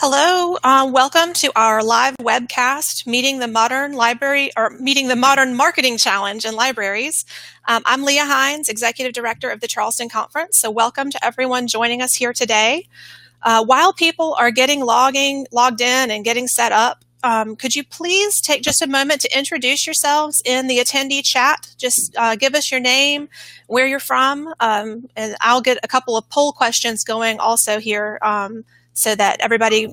Hello, welcome to our live webcast, Meeting the Modern Marketing Challenge in Libraries. I'm Leah Heinze, Executive Director of the Charleston Conference, so welcome to everyone joining us here today. While people are getting logged in and getting set up, could you please take just a moment to introduce yourselves in the attendee chat? Just give us your name, where you're from, and I'll get a couple of poll questions going also here so that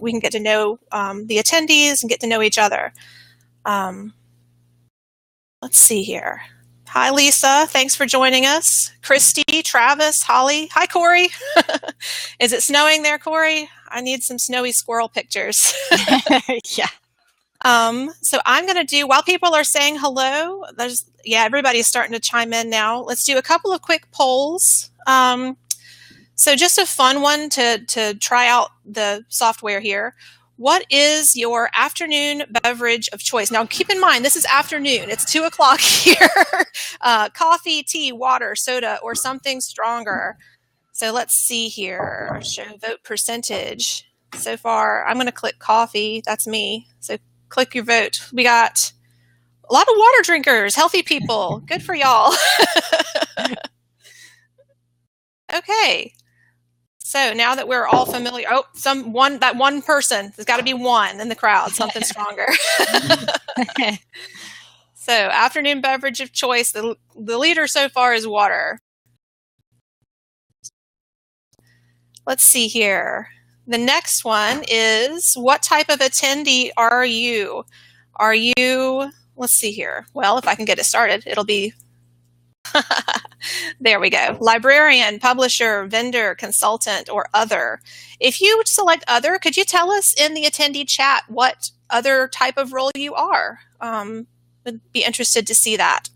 we can get to know the attendees and get to know each other. Let's see here. Hi, Lisa. Thanks for joining us. Christy, Travis, Holly. Hi, Corey. Is it snowing there, Corey? I need some snowy squirrel pictures. Yeah. So I'm going to do, while people are saying hello, everybody's starting to chime in now. Let's do a couple of quick polls. So just a fun one to try out the software here. What is your afternoon beverage of choice? Now, keep in mind, this is afternoon. It's 2 o'clock here. Coffee, tea, water, soda, or something stronger. So let's see here. Show vote percentage. So far, I'm going to click coffee. That's me. So click your vote. We got a lot of water drinkers, healthy people. Good for y'all. Okay. So now that we're all familiar, that one person, there's got to be one in the crowd, something stronger. So afternoon beverage of choice, the leader so far is water. Let's see here. The next one is, what type of attendee are you? Let's see here. Well, if I can get it started, it'll be, there we go. Librarian, publisher, vendor, consultant, or other. If you select other, could you tell us in the attendee chat what other type of role you are? Would be interested to see that.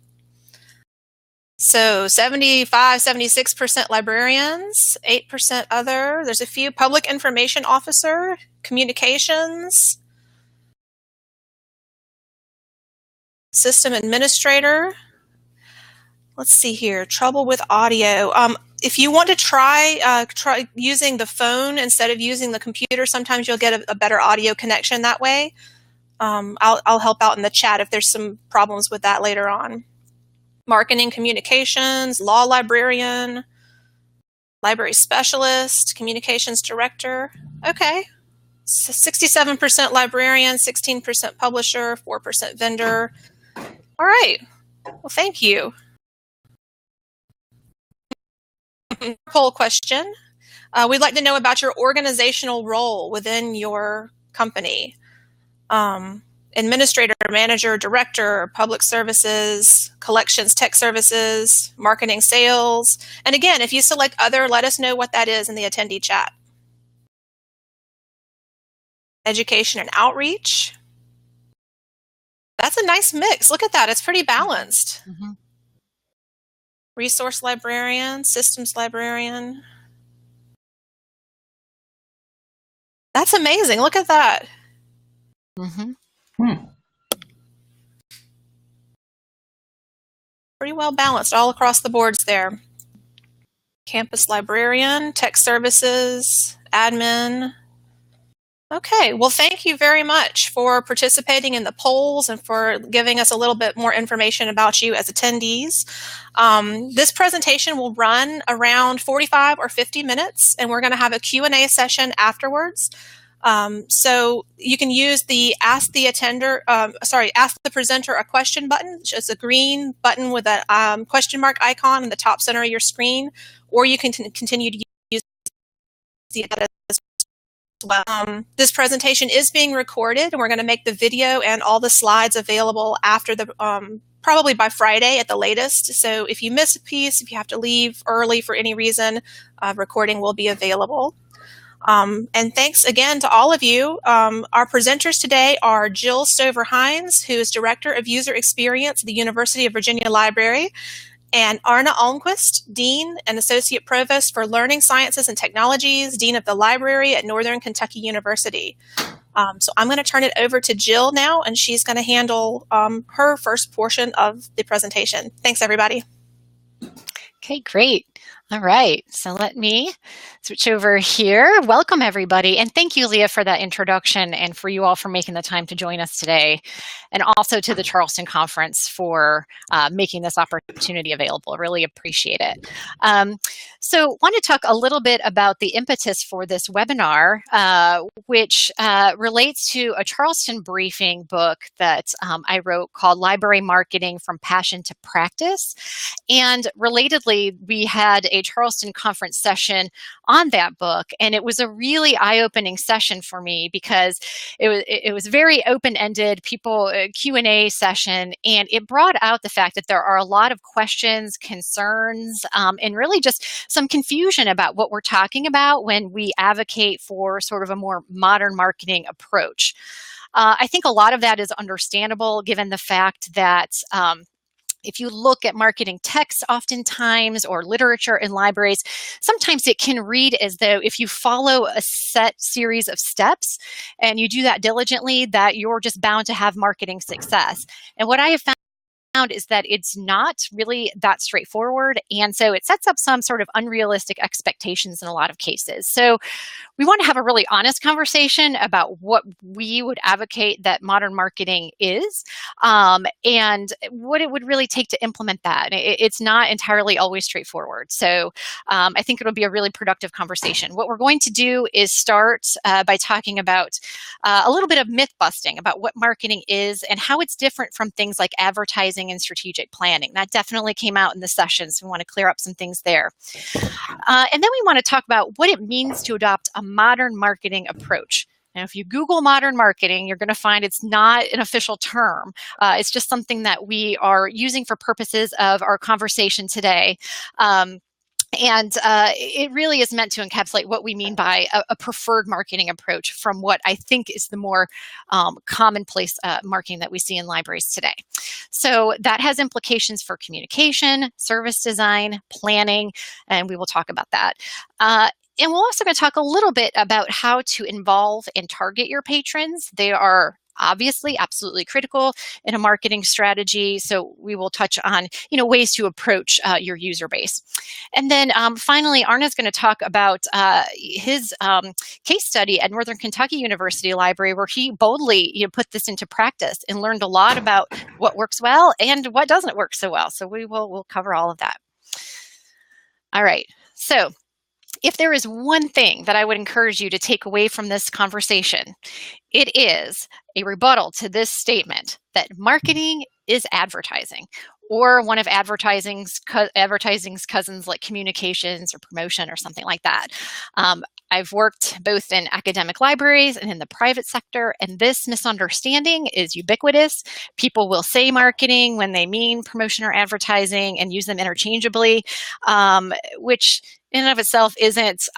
So 76% librarians, 8% other. There's a few public information officer, communications, system administrator. Let's see here, trouble with audio. If you want to try using the phone instead of using the computer, sometimes you'll get a better audio connection that way. I'll help out in the chat if there's some problems with that later on. Marketing communications, law librarian, library specialist, communications director. Okay. 67% librarian, 16% publisher, 4% vendor. All right. Well, thank you. Poll question. We'd like to know about your organizational role within your company. Administrator, manager, director, public services, collections, tech services, marketing, sales. And again, if you select other, let us know what that is in the attendee chat. Education and outreach. That's a nice mix. Look at that. It's pretty balanced. Mm-hmm. Resource librarian, systems librarian. That's amazing. Look at that. Mm-hmm. Pretty well balanced all across the boards there. Campus librarian, tech services, admin. Okay, well, thank you very much for participating in the polls and for giving us a little bit more information about you as attendees. This presentation will run around 45 or 50 minutes, and we're going to have a Q&A session afterwards. So you can use the ask the presenter a question button. It's a green button with a question mark icon in the top center of your screen, or you can continue to use the well. This presentation is being recorded, and we're going to make the video and all the slides available after the probably by Friday at the latest. So if you miss a piece, if you have to leave early for any reason, recording will be available. And thanks again to all of you. Our presenters today are Jill Stover Heinze, who is Director of User Experience at the University of Virginia Library, and Arna Almquist, Dean and Associate Provost for Learning Sciences and Technologies, Dean of the Library at Northern Kentucky University. So I'm going to turn it over to Jill now, and she's going to handle her first portion of the presentation. Thanks, everybody. Okay, great. All right, so let me switch over here. Welcome, everybody. And thank you, Leah, for that introduction and for you all for making the time to join us today. And also to the Charleston Conference for making this opportunity available. Really appreciate it. So want to talk a little bit about the impetus for this webinar, which relates to a Charleston briefing book that I wrote called Library Marketing from Passion to Practice. And relatedly, we had a Charleston conference session on that book, and it was a really eye-opening session for me because it was very open-ended, Q&A session, and it brought out the fact that there are a lot of questions, concerns, and really just some confusion about what we're talking about when we advocate for sort of a more modern marketing approach. I think a lot of that is understandable given the fact that if you look at marketing texts oftentimes or literature in libraries, sometimes it can read as though if you follow a set series of steps and you do that diligently, that you're just bound to have marketing success. And what I have found is that it's not really that straightforward. And so it sets up some sort of unrealistic expectations in a lot of cases. So we want to have a really honest conversation about what we would advocate that modern marketing is and what it would really take to implement that. It's not entirely always straightforward. So I think it'll be a really productive conversation. What we're going to do is start by talking about a little bit of myth busting about what marketing is and how it's different from things like advertising and strategic planning. That definitely came out in the session, so we want to clear up some things there. And then we want to talk about what it means to adopt a modern marketing approach. Now, if you Google modern marketing, you're going to find it's not an official term. It's just something that we are using for purposes of our conversation today. And it really is meant to encapsulate what we mean by a preferred marketing approach from what I think is the more commonplace marketing that we see in libraries today. So that has implications for communication, service design, planning, and we will talk about that. And we're also going to talk a little bit about how to involve and target your patrons. They are obviously absolutely critical in a marketing strategy. So we will touch on, ways to approach your user base. And then finally, Arna's going to talk about his case study at Northern Kentucky University Library, where he boldly put this into practice and learned a lot about what works well and what doesn't work so well. So we'll cover all of that. All right. So if there is one thing that I would encourage you to take away from this conversation, it is a rebuttal to this statement that marketing is advertising, or one of advertising's cousins like communications or promotion or something like that. I've worked both in academic libraries and in the private sector, and this misunderstanding is ubiquitous. People will say marketing when they mean promotion or advertising and use them interchangeably, which in and of itself isn't,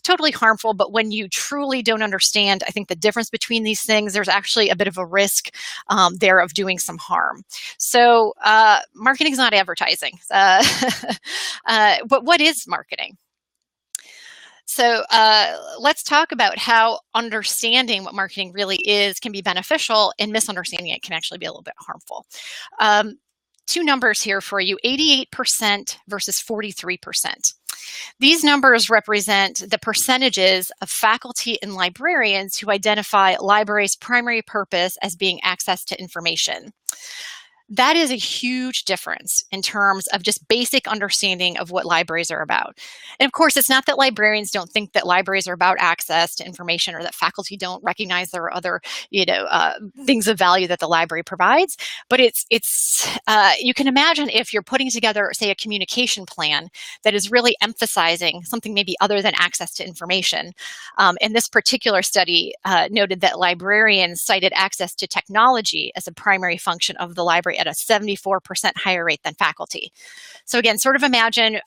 totally harmful. But when you truly don't understand, I think the difference between these things, there's actually a bit of a risk there of doing some harm. So marketing is not advertising. But what is marketing? So let's talk about how understanding what marketing really is can be beneficial, and misunderstanding it can actually be a little bit harmful. Two numbers here for you, 88% versus 43%. These numbers represent the percentages of faculty and librarians who identify libraries' primary purpose as being access to information. That is a huge difference in terms of just basic understanding of what libraries are about. And of course, it's not that librarians don't think that libraries are about access to information, or that faculty don't recognize there are other, things of value that the library provides. But it's you can imagine if you're putting together, say, a communication plan that is really emphasizing something maybe other than access to information. And this particular study noted that librarians cited access to technology as a primary function of the library at a 74% higher rate than faculty. So again, sort of imagine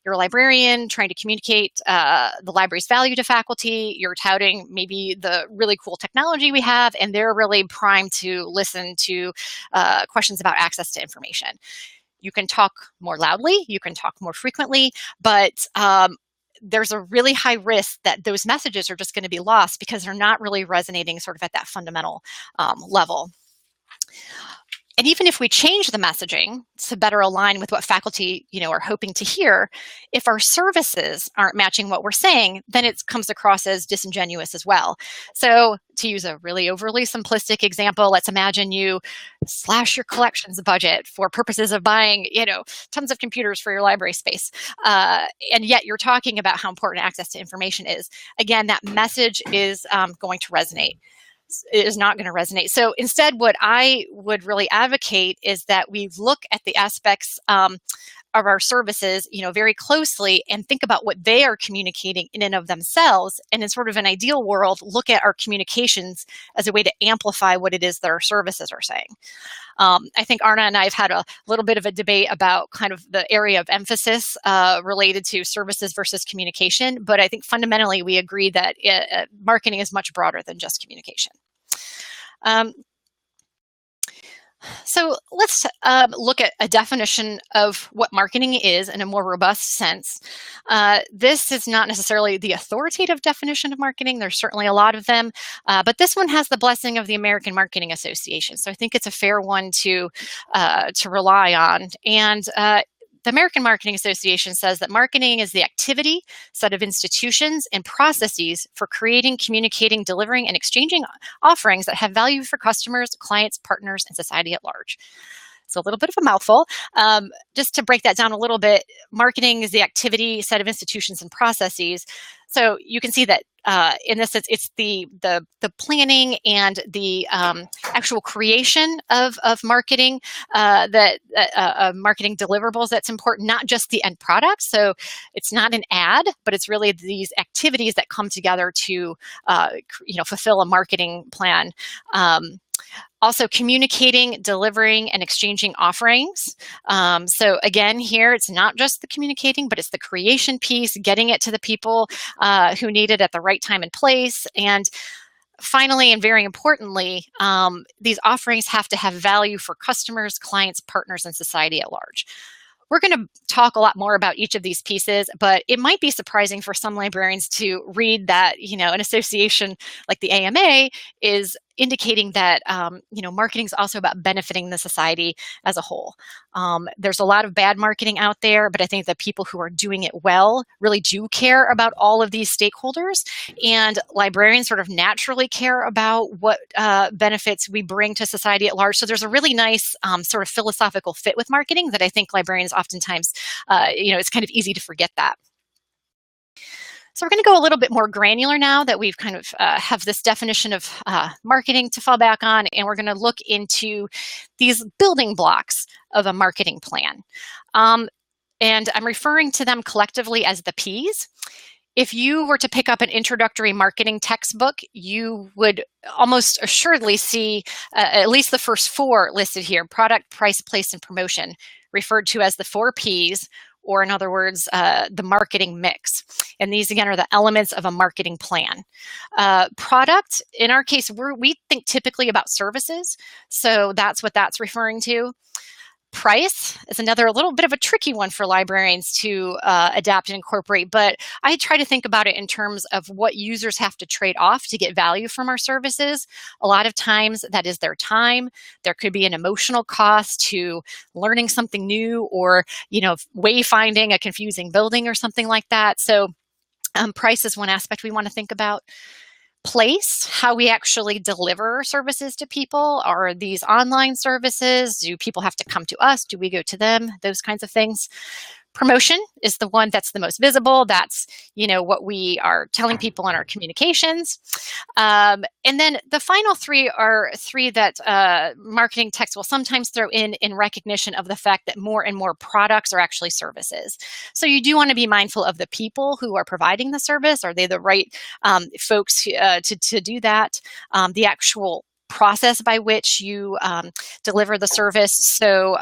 you're a librarian trying to communicate the library's value to faculty. You're touting maybe the really cool technology we have, and they're really primed to listen to questions about access to information. You can talk more loudly, you can talk more frequently, but there's a really high risk that those messages are just going to be lost because they're not really resonating sort of at that fundamental level. And even if we change the messaging to better align with what faculty, are hoping to hear, if our services aren't matching what we're saying, then it comes across as disingenuous as well. So to use a really overly simplistic example, let's imagine you slash your collections budget for purposes of buying, tons of computers for your library space. And yet you're talking about how important access to information is. Again, that message is going to resonate. It is not going to resonate. So instead, what I would really advocate is that we look at the aspects of our services, very closely and think about what they are communicating in and of themselves. And in sort of an ideal world, look at our communications as a way to amplify what it is that our services are saying. I think Arna and I have had a little bit of a debate about kind of the area of emphasis related to services versus communication. But I think fundamentally we agree that marketing is much broader than just communication. So let's look at a definition of what marketing is in a more robust sense. This is not necessarily the authoritative definition of marketing. There's certainly a lot of them, but this one has the blessing of the American Marketing Association. So I think it's a fair one to rely on. And the American Marketing Association says that marketing is the activity, set of institutions, and processes for creating, communicating, delivering, and exchanging offerings that have value for customers, clients, partners, and society at large. So a little bit of a mouthful. Just to break that down a little bit, marketing is the activity, set of institutions, and processes. So you can see that in this, it's the planning and the actual creation of marketing, marketing deliverables that's important, not just the end product. So it's not an ad, but it's really these activities that come together to fulfill a marketing plan. Also communicating, delivering, and exchanging offerings. So again, here, it's not just the communicating, but it's the creation piece, getting it to the people who need it at the right time and place. And finally, and very importantly, these offerings have to have value for customers, clients, partners, and society at large. We're going to talk a lot more about each of these pieces, but it might be surprising for some librarians to read that, an association like the AMA is indicating that, marketing is also about benefiting the society as a whole. There's a lot of bad marketing out there, but I think that people who are doing it well really do care about all of these stakeholders, and librarians sort of naturally care about what benefits we bring to society at large. So there's a really nice sort of philosophical fit with marketing that I think librarians oftentimes, it's kind of easy to forget that. So we're going to go a little bit more granular now that we've kind of have this definition of marketing to fall back on, and we're going to look into these building blocks of a marketing plan. And I'm referring to them collectively as the Ps. If you were to pick up an introductory marketing textbook, you would almost assuredly see at least the first four listed here: product, price, place, and promotion, referred to as the 4 Ps, or in other words, the marketing mix. And these, again, are the elements of a marketing plan. Product, in our case, we think typically about services. So that's what that's referring to. Price is another a little bit of a tricky one for librarians to adapt and incorporate, but I try to think about it in terms of what users have to trade off to get value from our services. A lot of times that is their time. There could be an emotional cost to learning something new, or wayfinding a confusing building or something like that. So price is one aspect we want to think about. Place, how we actually deliver services to people. Are these online services? Do people have to come to us? Do we go to them? Those kinds of things. Promotion is the one that's the most visible. That's, what we are telling people in our communications. And then the final three are three that marketing texts will sometimes throw in recognition of the fact that more and more products are actually services. So you do want to be mindful of the people who are providing the service. Are they the right folks to do that? The actual process by which you deliver the service. So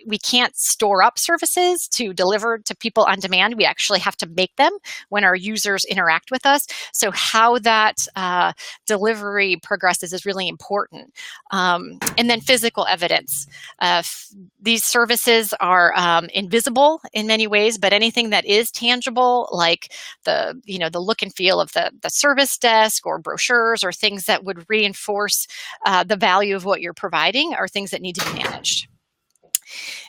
we can't store up services to deliver to people on demand. We actually have to make them when our users interact with us. So how that delivery progresses is really important. And then physical evidence. These services are invisible in many ways, but anything that is tangible, like the look and feel of the service desk, or brochures, or things that would reinforce the value of what you're providing are things that need to be managed.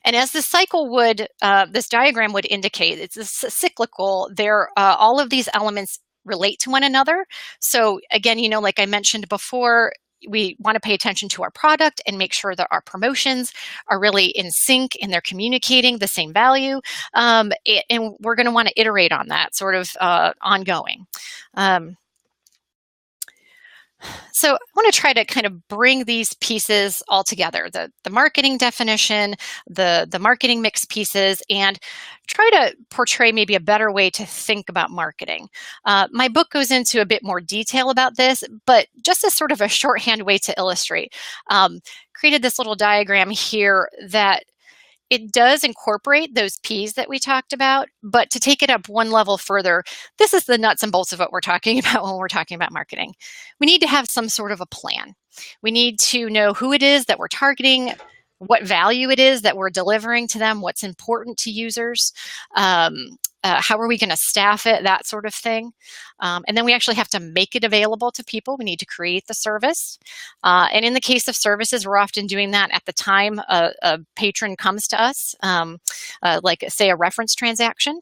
And as the cycle would, this diagram would indicate, it's cyclical. All of these elements relate to one another. So again, like I mentioned before, we want to pay attention to our product and make sure that our promotions are really in sync and they're communicating the same value. And we're going to want to iterate on that sort of ongoing. So I want to try to kind of bring these pieces all together, the marketing definition, the marketing mix pieces, and try to portray maybe a better way to think about marketing. My book goes into a bit more detail about this, but just as sort of a shorthand way to illustrate, created this little diagram here that it does incorporate those P's that we talked about, but to take it up one level further, this is the nuts and bolts of what we're talking about when we're talking about marketing. We need to have some sort of a plan. We need to know who it is that we're targeting, what value it is that we're delivering to them, what's important to users, how are we going to staff it, that sort of thing. And then we actually have to make it available to people. We need to create the service. And in the case of services, we're often doing that at the time a patron comes to us, like say a reference transaction.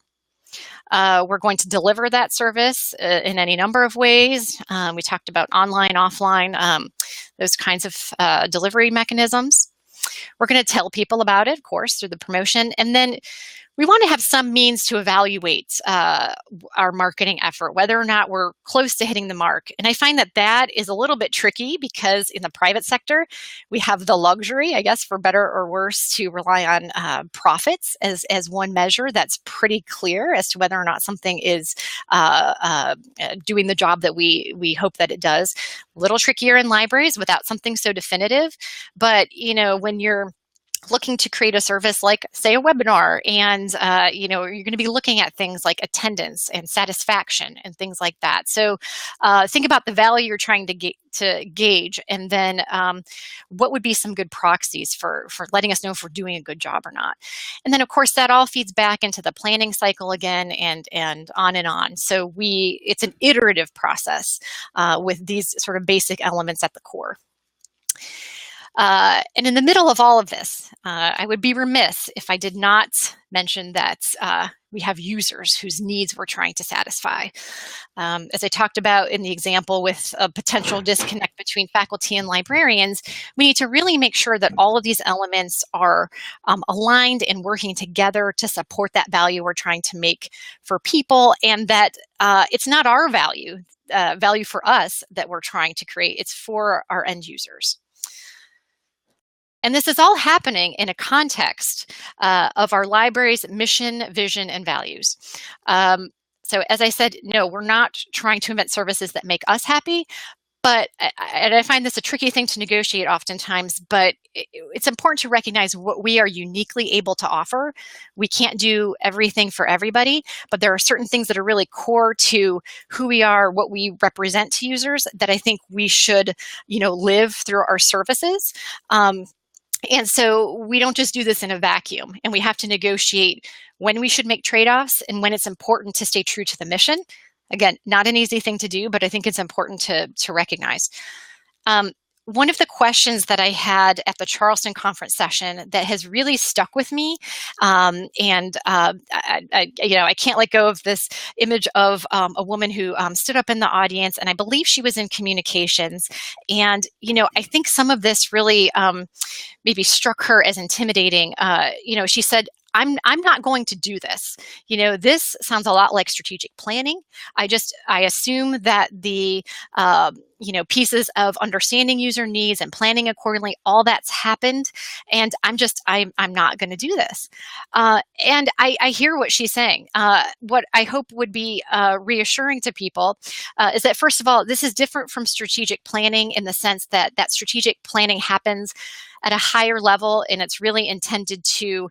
We're going to deliver that service in any number of ways. We talked about online, offline, those kinds of delivery mechanisms. We're going to tell people about it, of course, through the promotion. And then we want to have some means to evaluate our marketing effort, whether or not we're close to hitting the mark. And I find that is a little bit tricky because in the private sector, we have the luxury, I guess, for better or worse, to rely on profits as one measure that's pretty clear as to whether or not something is doing the job that we hope that it does. A little trickier in libraries without something so definitive. But, when you're looking to create a service like, say, a webinar, and you're going to be looking at things like attendance and satisfaction and things like that. So think about the value you're trying to gauge, and then what would be some good proxies for letting us know if we're doing a good job or not. And then, of course, that all feeds back into the planning cycle again, and on and on. So it's an iterative process with these sort of basic elements at the core. And in the middle of all of this, I would be remiss if I did not mention that we have users whose needs we're trying to satisfy. As I talked about in the example with a potential disconnect between faculty and librarians, we need to really make sure that all of these elements are aligned and working together to support that value we're trying to make for people, and that it's not our value for us that we're trying to create, it's for our end users. And this is all happening in a context of our library's mission, vision, and values. So as I said, no, we're not trying to invent services that make us happy, but and I find this a tricky thing to negotiate oftentimes, but it's important to recognize what we are uniquely able to offer. We can't do everything for everybody, but there are certain things that are really core to who we are, what we represent to users, that I think we should, live through our services. And so we don't just do this in a vacuum, and we have to negotiate when we should make trade-offs and when it's important to stay true to the mission. Again, not an easy thing to do, but I think it's important to recognize. One of the questions that I had at the Charleston conference session that has really stuck with me, I can't let go of this image of a woman who stood up in the audience, and I believe she was in communications. And, I think some of this really maybe struck her as intimidating. She said, I'm not going to do this. This sounds a lot like strategic planning. I assume that the pieces of understanding user needs and planning accordingly, all that's happened, and I'm not going to do this. And I hear what she's saying. What I hope would be reassuring to people is that, first of all, this is different from strategic planning in the sense that strategic planning happens at a higher level, and it's really intended to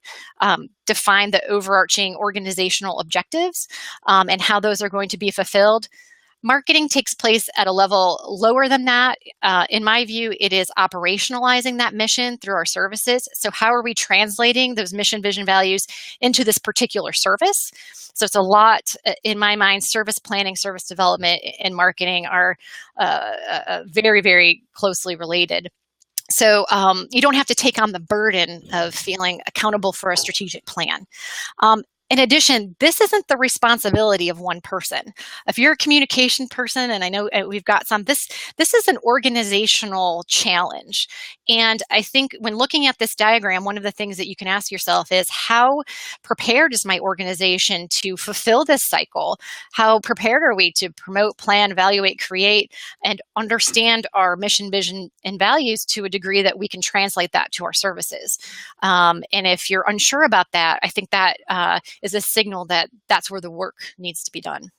define the overarching organizational objectives and how those are going to be fulfilled. Marketing takes place at a level lower than that. In my view, it is operationalizing that mission through our services. So how are we translating those mission, vision, values into this particular service? So it's a lot, in my mind, service planning, service development, and marketing are very, very closely related. So you don't have to take on the burden of feeling accountable for a strategic plan. In addition, this isn't the responsibility of one person. If you're a communication person, and I know we've got some, this is an organizational challenge. And I think when looking at this diagram, one of the things that you can ask yourself is, how prepared is my organization to fulfill this cycle? How prepared are we to promote, plan, evaluate, create, and understand our mission, vision, and values to a degree that we can translate that to our services? And if you're unsure about that, I think that is a signal that that's where the work needs to be done.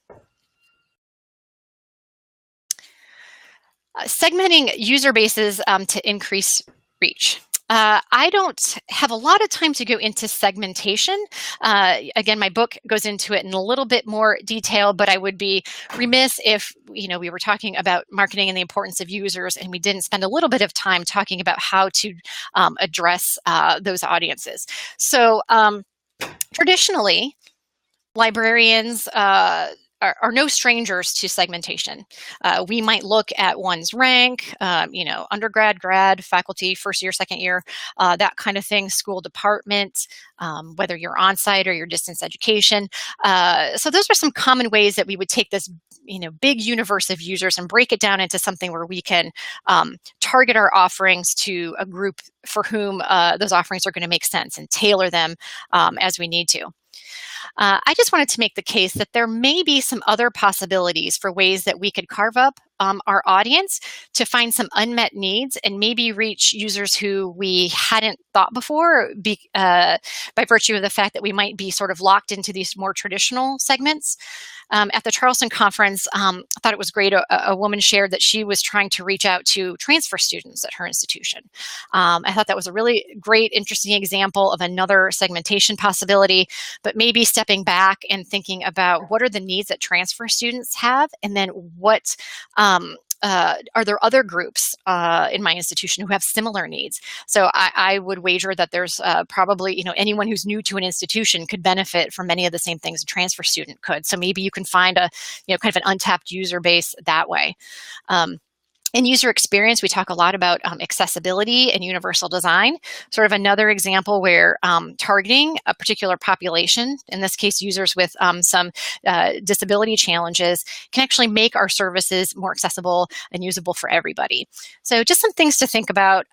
Segmenting user bases to increase reach. I don't have a lot of time to go into segmentation. Again, my book goes into it in a little bit more detail, but I would be remiss if we were talking about marketing and the importance of users, and we didn't spend a little bit of time talking about how to address those audiences. So traditionally, librarians are no strangers to segmentation. We might look at one's rank, undergrad, grad, faculty, first year, second year, that kind of thing, school department, whether you're on-site or your distance education. So those are some common ways that we would take this big universe of users and break it down into something where we can target our offerings to a group for whom those offerings are going to make sense and tailor them as we need to. I just wanted to make the case that there may be some other possibilities for ways that we could carve up our audience to find some unmet needs and maybe reach users who we hadn't thought before by virtue of the fact that we might be sort of locked into these more traditional segments. At the Charleston conference, I thought it was great. A woman shared that she was trying to reach out to transfer students at her institution. I thought that was a really great, interesting example of another segmentation possibility, but maybe stepping back and thinking about what are the needs that transfer students have, and then what are there other groups in my institution who have similar needs? So I would wager that there's probably, anyone who's new to an institution could benefit from many of the same things a transfer student could. So maybe you can find a, kind of an untapped user base that way. In user experience, we talk a lot about accessibility and universal design, sort of another example where targeting a particular population, in this case, users with some disability challenges, can actually make our services more accessible and usable for everybody. So just some things to think about.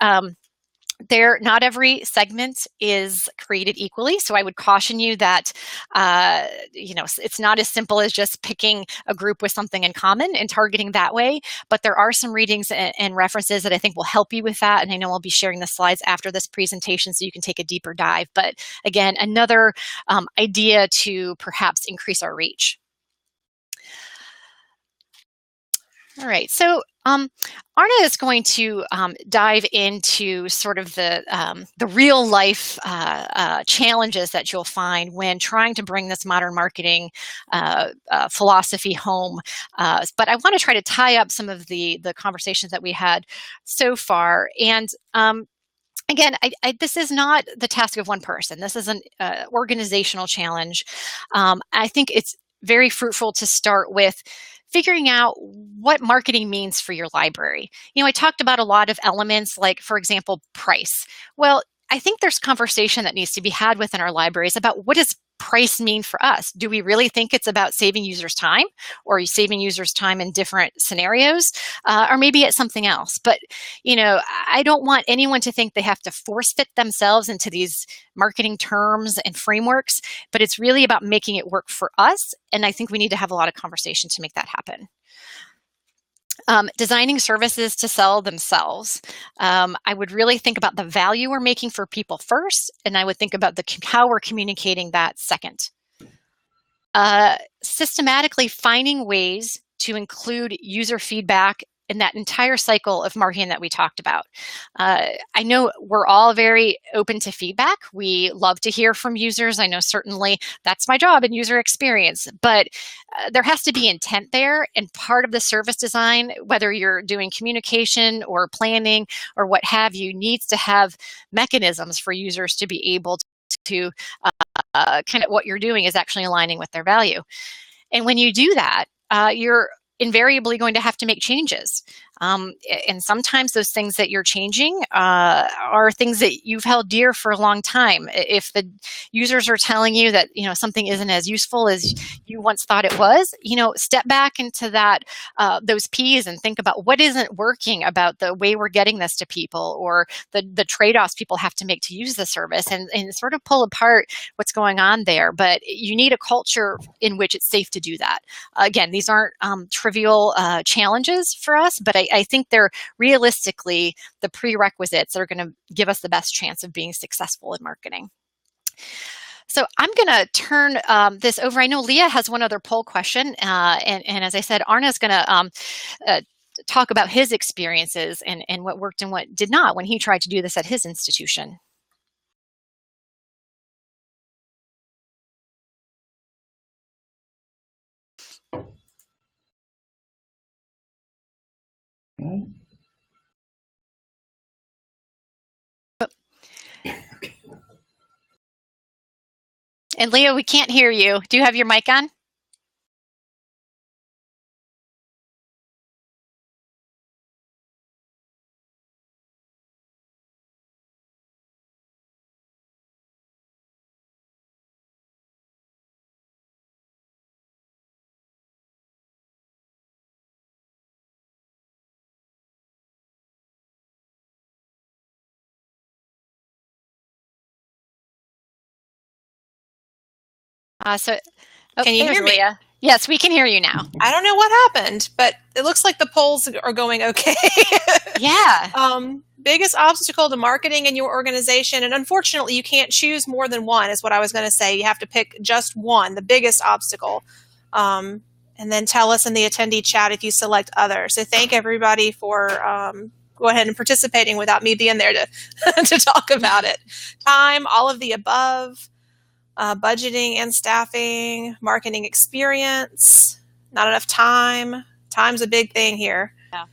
Not every segment is created equally, so I would caution you that it's not as simple as just picking a group with something in common and targeting that way. But there are some readings and references that I think will help you with that, and I know I'll be sharing the slides after this presentation so you can take a deeper dive. But again, another idea to perhaps increase our reach. All right, so Arna is going to dive into sort of the real life challenges that you'll find when trying to bring this modern marketing philosophy home. But I want to try to tie up some of the conversations that we had so far. And again, this is not the task of one person. This is an organizational challenge. I think it's very fruitful to start with figuring out what marketing means for your library. I talked about a lot of elements like, for example, price. Well, I think there's conversation that needs to be had within our libraries about what does price mean for us? Do we really think it's about saving users time, or are you saving users time in different scenarios, or maybe it's something else? But, I don't want anyone to think they have to force fit themselves into these marketing terms and frameworks, but it's really about making it work for us. And I think we need to have a lot of conversation to make that happen. Designing services to sell themselves. I would really think about the value we're making for people first, and I would think about how we're communicating that second. Systematically finding ways to include user feedback in that entire cycle of marketing that we talked about. I know we're all very open to feedback. We love to hear from users. I know certainly that's my job in user experience, but there has to be intent there. And part of the service design, whether you're doing communication or planning or what have you, needs to have mechanisms for users to be able to kind of what you're doing is actually aligning with their value. And when you do that, you're invariably going to have to make changes. And sometimes those things that you're changing are things that you've held dear for a long time. If the users are telling you that, something isn't as useful as you once thought it was, step back into that, those P's and think about what isn't working about the way we're getting this to people, or the trade-offs people have to make to use the service, and sort of pull apart what's going on there. But you need a culture in which it's safe to do that. Again, these aren't trivial challenges for us, but I think they're realistically the prerequisites that are going to give us the best chance of being successful in marketing. So I'm going to turn this over. I know Leah has one other poll question, and as I said, Arne is going to talk about his experiences and what worked and what did not when he tried to do this at his institution. Okay. And Leah, we can't hear you. Do you have your mic on? Can you hear me? Leah. Yes, we can hear you now. I don't know what happened, but it looks like the polls are going okay. Yeah. Biggest obstacle to marketing in your organization, and unfortunately you can't choose more than one, is what I was going to say. You have to pick just one, the biggest obstacle. And then tell us in the attendee chat if you select other. So thank everybody for go ahead and participating without me being there to, to talk about it. Time, all of the above. Budgeting and staffing, marketing experience, not enough time. Time's a big thing here. Yeah.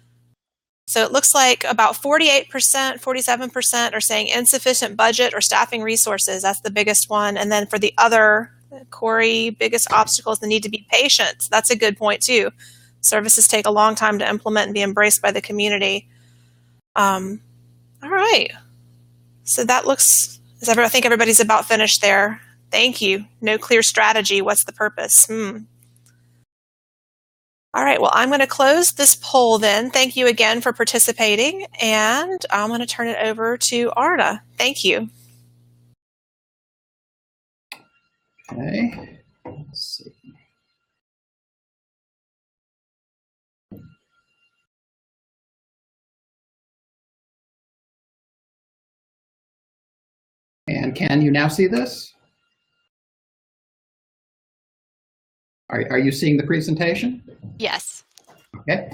So it looks like about 48%, 47% are saying insufficient budget or staffing resources. That's the biggest one. And then for the other, Corey, biggest obstacle is the need to be patient. That's a good point too. Services take a long time to implement and be embraced by the community. All right. So that looks, I think everybody's about finished there. Thank you. No clear strategy. What's the purpose? All right. Well, I'm going to close this poll then. Thank you again for participating. And I'm going to turn it over to Arne. Thank you. Okay. Let's see. And can you now see this? Are you seeing the presentation? Yes. Okay.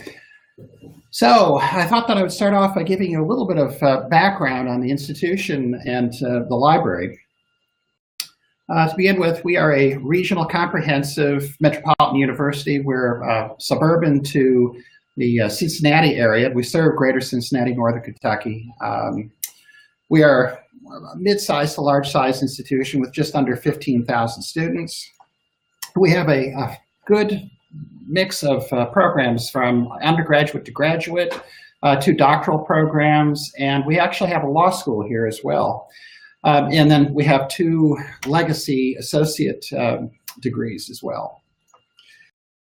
So I thought that I would start off by giving you a little bit of background on the institution and the library. To begin with, we are a regional comprehensive metropolitan university. We're suburban to the Cincinnati area. We serve greater Cincinnati, northern Kentucky. We are a mid-sized to large-sized institution with just under 15,000 students. We have a good mix of programs from undergraduate to graduate to doctoral programs, and we actually have a law school here as well. And then we have 2 legacy associate degrees as well.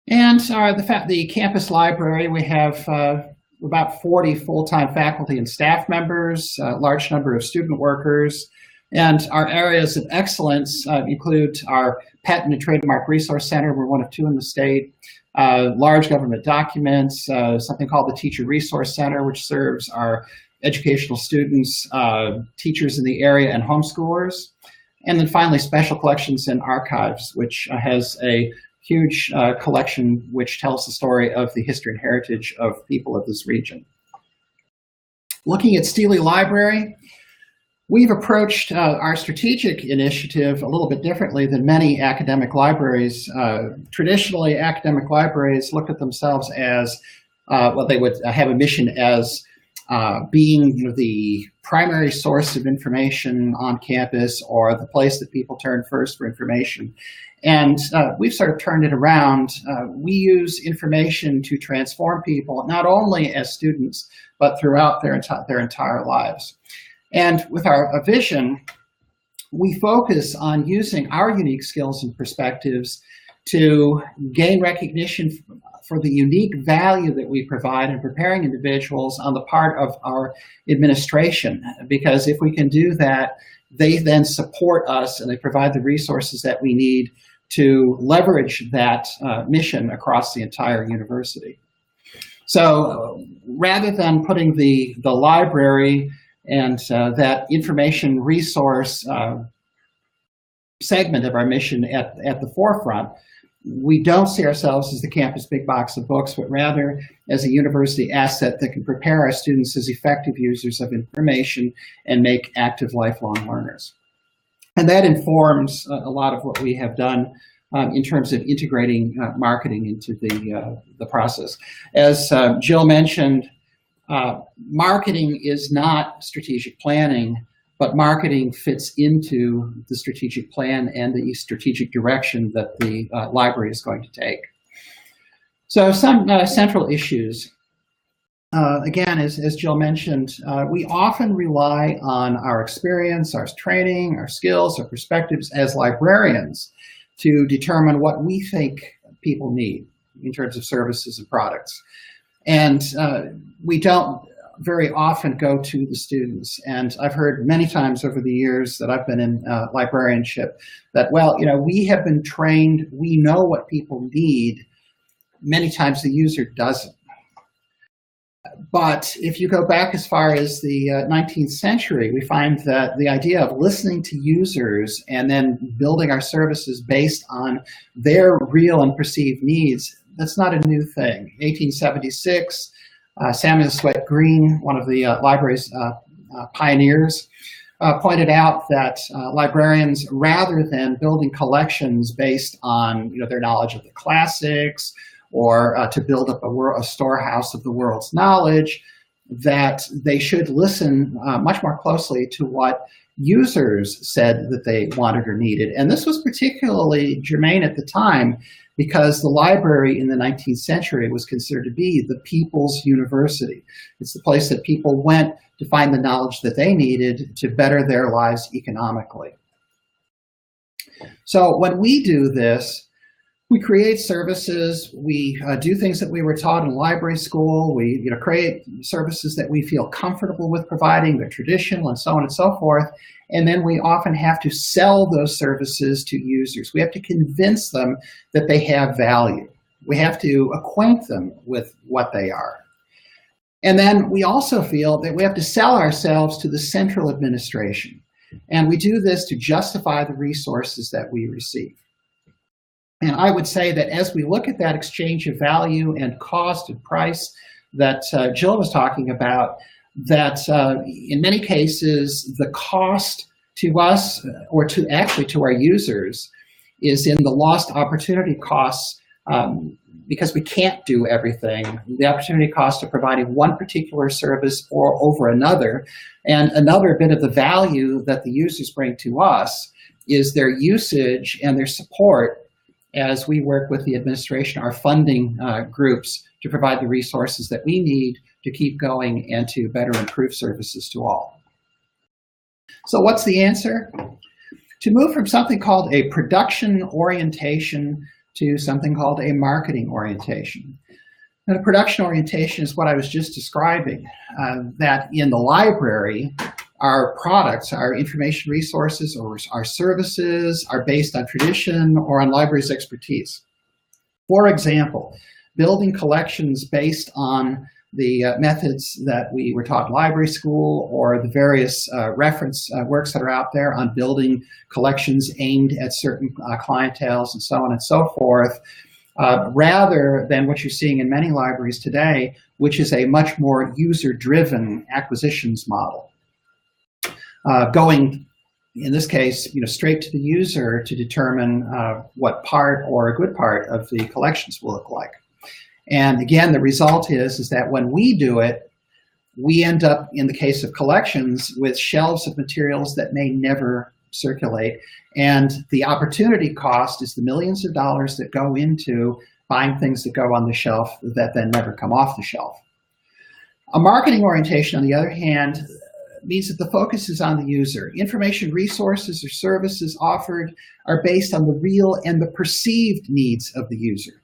And the campus library, we have about 40 full-time faculty and staff members, a large number of student workers. And our areas of excellence include our Patent and Trademark Resource Center. We're one of 2 in the state. Large government documents, something called the Teacher Resource Center, which serves our educational students, teachers in the area, and homeschoolers. And then finally, Special Collections and Archives, which has a huge collection which tells the story of the history and heritage of people of this region. Looking at Steele Library, we've approached our strategic initiative a little bit differently than many academic libraries. Traditionally, academic libraries look at themselves as, well, they would have a mission as being the primary source of information on campus or the place that people turn first for information. And we've sort of turned it around. We use information to transform people, not only as students, but throughout their entire lives. And with our vision, we focus on using our unique skills and perspectives to gain recognition for the unique value that we provide in preparing individuals on the part of our administration. Because if we can do that, they then support us and they provide the resources that we need to leverage that mission across the entire university. So rather than putting the library and that information resource segment of our mission at the forefront, we don't see ourselves as the campus big box of books, but rather as a university asset that can prepare our students as effective users of information and make active lifelong learners. And that informs a lot of what we have done in terms of integrating marketing into the process. As Jill mentioned, marketing is not strategic planning, but marketing fits into the strategic plan and the strategic direction that the library is going to take. So some central issues. Again, as Jill mentioned, we often rely on our experience, our training, our skills, our perspectives as librarians to determine what we think people need in terms of services and products. And we don't very often go to the students. And I've heard many times over the years that I've been in librarianship that, well, you know, we have been trained, we know what people need. Many times the user doesn't. But if you go back as far as the 19th century, we find that the idea of listening to users and then building our services based on their real and perceived needs, that's not a new thing. 1876, Samuel Swett Green, one of the library's pioneers, pointed out that librarians, rather than building collections based on their knowledge of the classics or to build up a storehouse of the world's knowledge, that they should listen much more closely to what users said that they wanted or needed. And this was particularly germane at the time because the library in the 19th century was considered to be the people's university. It's the place that people went to find the knowledge that they needed to better their lives economically. So when we do this, we create services, we do things that we were taught in library school, we create services that we feel comfortable with providing, they're traditional and so on and so forth, and then we often have to sell those services to users. We have to convince them that they have value. We have to acquaint them with what they are. And then we also feel that we have to sell ourselves to the central administration. And we do this to justify the resources that we receive. And I would say that as we look at that exchange of value and cost and price that Jill was talking about, that in many cases, the cost to us, or to our users, is in the lost opportunity costs because we can't do everything. The opportunity cost of providing one particular service or over another, and another bit of the value that the users bring to us is their usage and their support as we work with the administration, our funding groups, to provide the resources that we need to keep going and to better improve services to all. So what's the answer? To move from something called a production orientation to something called a marketing orientation. Now, the production orientation is what I was just describing, that in the library, our products, our information resources, or our services are based on tradition or on library's expertise. For example, building collections based on the methods that we were taught in library school, or the various reference works that are out there on building collections aimed at certain clienteles and so on and so forth, rather than what you're seeing in many libraries today, which is a much more user-driven acquisitions model. Going, in this case, straight to the user to determine what part or a good part of the collections will look like. And again, the result is that when we do it, we end up, in the case of collections, with shelves of materials that may never circulate. And the opportunity cost is the millions of dollars that go into buying things that go on the shelf that then never come off the shelf. A marketing orientation, on the other hand, means that the focus is on the user. Information resources or services offered are based on the real and the perceived needs of the user.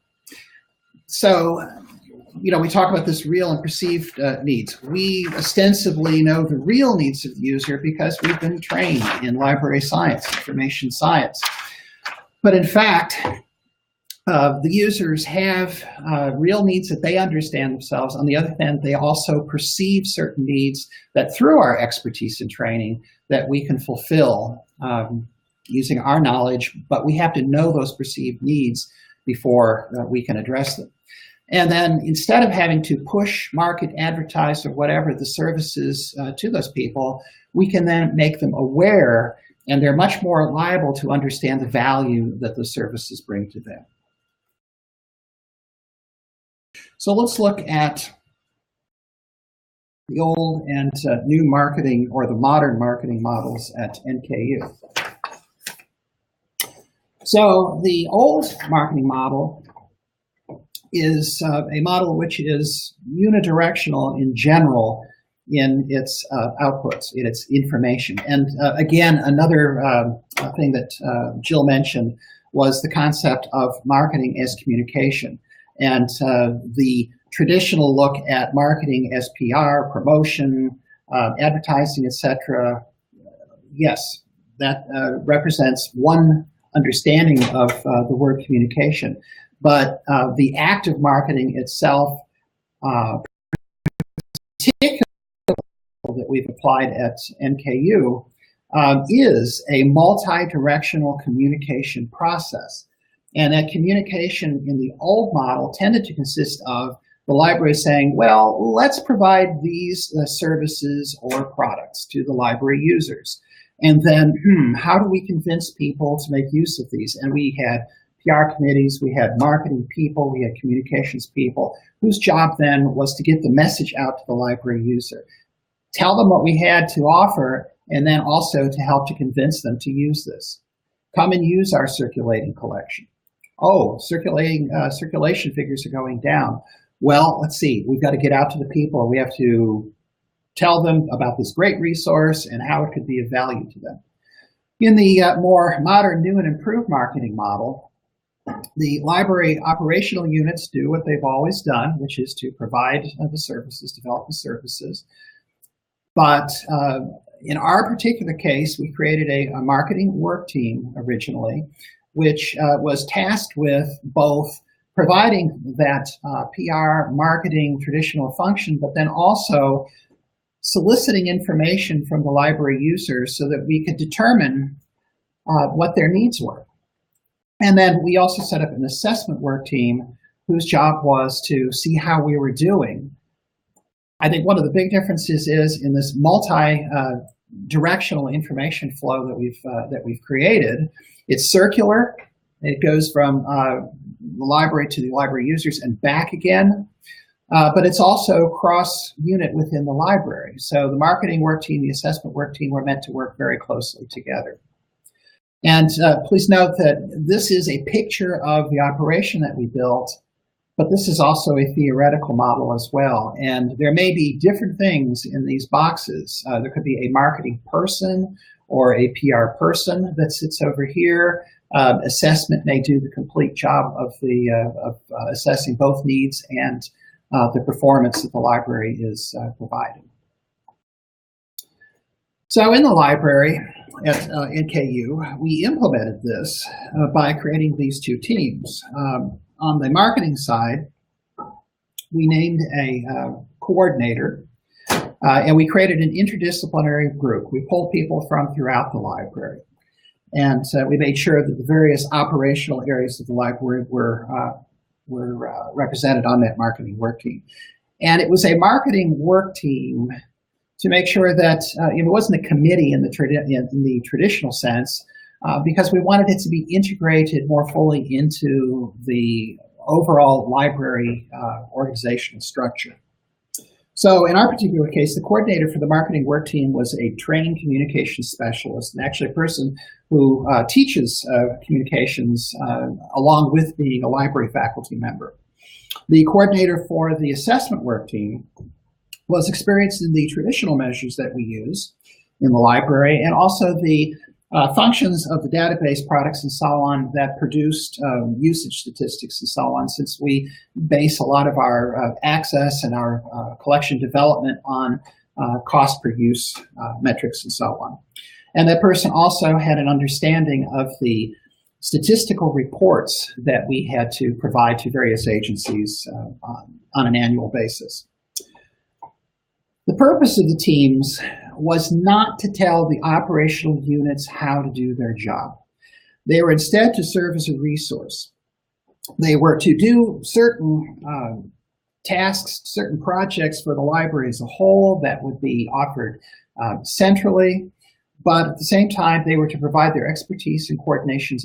So, we talk about this real and perceived needs. We ostensibly know the real needs of the user because we've been trained in library science, information science. But in fact, the users have real needs that they understand themselves. On the other hand, they also perceive certain needs that through our expertise and training that we can fulfill using our knowledge, but we have to know those perceived needs before we can address them. And then instead of having to push, market, advertise, or whatever the services to those people, we can then make them aware, and they're much more liable to understand the value that the services bring to them. So let's look at the old and new marketing, or the modern marketing models at NKU. So the old marketing model is a model which is unidirectional in general in its outputs, in its information. And again, another thing that Jill mentioned was the concept of marketing as communication. And the traditional look at marketing as PR, promotion, advertising, etc., yes, that represents one understanding of the word communication. But the act of marketing itself, particularly that we've applied at NKU, is a multi-directional communication process. And that communication in the old model tended to consist of the library saying, well, let's provide these services or products to the library users. And then, how do we convince people to make use of these? And we had PR committees, we had marketing people, we had communications people, whose job then was to get the message out to the library user. Tell them what we had to offer, and then also to help to convince them to use this. Come and use our circulating collection. Oh, circulation figures are going down. Well, let's see, we've got to get out to the people. We have to tell them about this great resource and how it could be of value to them. In the more modern, new and improved marketing model, the library operational units do what they've always done, which is to provide the services, develop the services. But in our particular case, we created a marketing work team originally, which was tasked with both providing that PR, marketing, traditional function, but then also soliciting information from the library users so that we could determine what their needs were. And then we also set up an assessment work team whose job was to see how we were doing. I think one of the big differences is in this multi-directional information flow that we've created. It's circular. It goes from the library to the library users and back again. But it's also cross-unit within the library. So the marketing work team, the assessment work team were meant to work very closely together. And please note that this is a picture of the operation that we built, but this is also a theoretical model as well. And there may be different things in these boxes. There could be a marketing person or a PR person that sits over here. Assessment may do the complete job of assessing both needs and the performance that the library is providing. So in the library at NKU, we implemented this by creating these two teams. On the marketing side, we named a coordinator, and we created an interdisciplinary group. We pulled people from throughout the library. And we made sure that the various operational areas of the library were represented on that marketing work team. And it was a marketing work team to make sure that it wasn't a committee in the traditional sense, because we wanted it to be integrated more fully into the overall library organizational structure. So in our particular case, the coordinator for the marketing work team was a trained communications specialist, and actually a person who teaches communications along with being a library faculty member. The coordinator for the assessment work team was experienced in the traditional measures that we use in the library, and also the functions of the database products and so on that produced usage statistics and so on, since we base a lot of our access and our collection development on cost per use metrics and so on. And that person also had an understanding of the statistical reports that we had to provide to various agencies on an annual basis. The purpose of the teams was not to tell the operational units how to do their job. They were instead to serve as a resource. They were to do certain tasks, certain projects for the library as a whole that would be offered centrally, but at the same time, they were to provide their expertise and coordination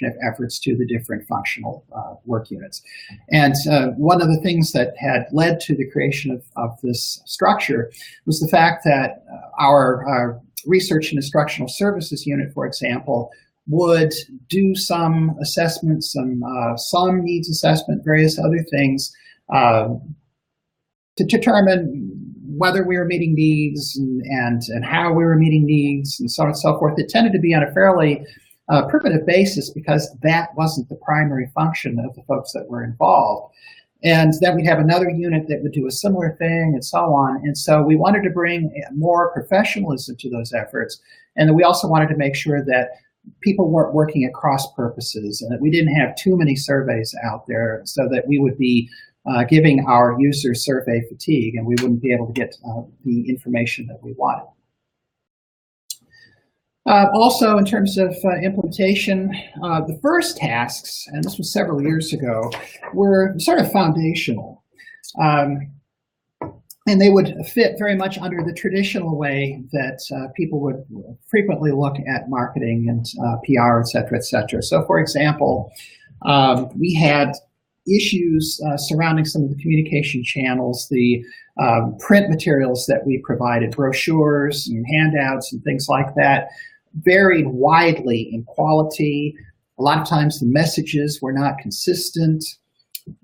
of efforts to the different functional work units. And one of the things that had led to the creation of this structure was the fact that our research and instructional services unit, for example, would do some assessments, some needs assessment, various other things to determine whether we were meeting needs and how we were meeting needs and so on and so forth. It tended to be on a fairly primitive basis because that wasn't the primary function of the folks that were involved. And then we'd have another unit that would do a similar thing and so on. And so we wanted to bring more professionalism to those efforts. And then we also wanted to make sure that people weren't working at cross purposes and that we didn't have too many surveys out there so that we would be giving our users survey fatigue and we wouldn't be able to get the information that we wanted. Also, in terms of implementation, the first tasks, and this was several years ago, were sort of foundational. And they would fit very much under the traditional way that people would frequently look at marketing and PR, et cetera, et cetera. So, for example, we had issues surrounding some of the communication channels, the print materials that we provided, brochures and handouts and things like that, varied widely in quality. A lot of times the messages were not consistent.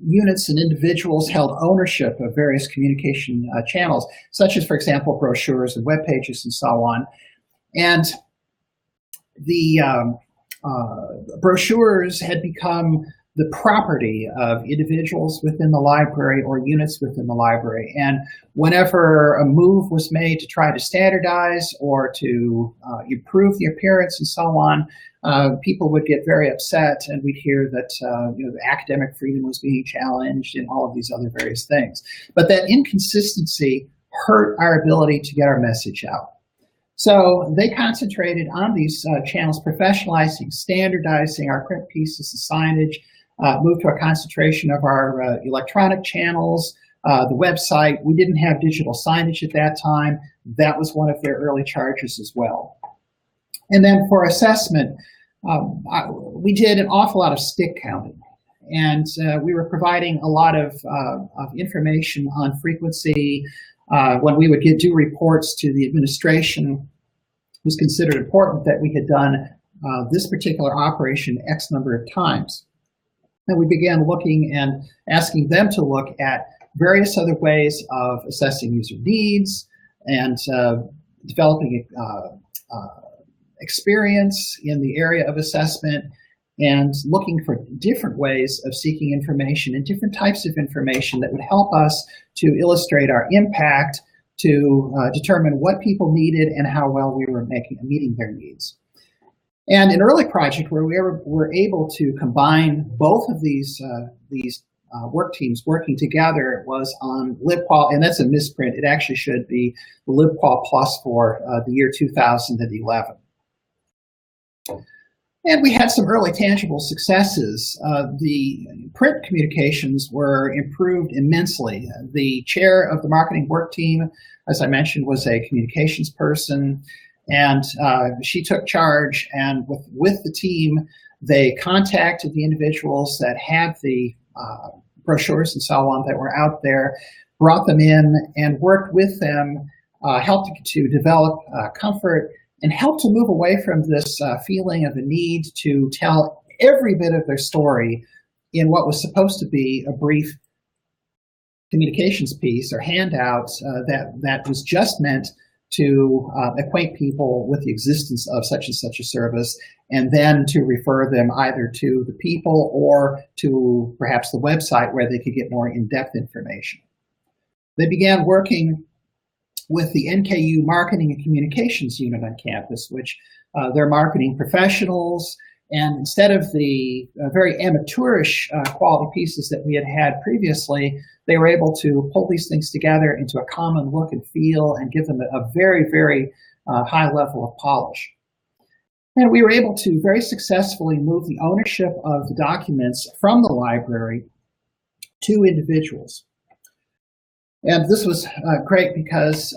Units and individuals held ownership of various communication channels, such as, for example, brochures and web pages and so on. And the brochures had become the property of individuals within the library or units within the library. And whenever a move was made to try to standardize or to improve the appearance and so on, people would get very upset, and we'd hear that the academic freedom was being challenged and all of these other various things. But that inconsistency hurt our ability to get our message out. So they concentrated on these channels, professionalizing, standardizing our print pieces and signage, moved to a concentration of our electronic channels, the website. We didn't have digital signage at that time. That was one of their early charges as well. And then for assessment, we did an awful lot of stick counting. And we were providing a lot of information on frequency. When we would do reports to the administration, it was considered important that we had done this particular operation X number of times. And we began looking and asking them to look at various other ways of assessing user needs and developing experience in the area of assessment and looking for different ways of seeking information and different types of information that would help us to illustrate our impact, to determine what people needed and how well we were meeting their needs. And an early project where we were able to combine both of these work teams working together was on LibQual, and that's a misprint. It actually should be the LibQual Plus for the year 2011. And we had some early tangible successes. The print communications were improved immensely. The chair of the marketing work team, as I mentioned, was a communications person, and she took charge, and with the team, they contacted the individuals that had the brochures and so on that were out there, brought them in, and worked with them, helped to develop comfort, and help to move away from this feeling of a need to tell every bit of their story in what was supposed to be a brief communications piece or handout that was just meant to acquaint people with the existence of such and such a service, and then to refer them either to the people or to perhaps the website where they could get more in-depth information. They began working with the NKU Marketing and Communications Unit on campus, which they're marketing professionals, and instead of the very amateurish quality pieces that we had had previously, they were able to pull these things together into a common look and feel and give them a very, very high level of polish. And we were able to very successfully move the ownership of the documents from the library to individuals. And this was great because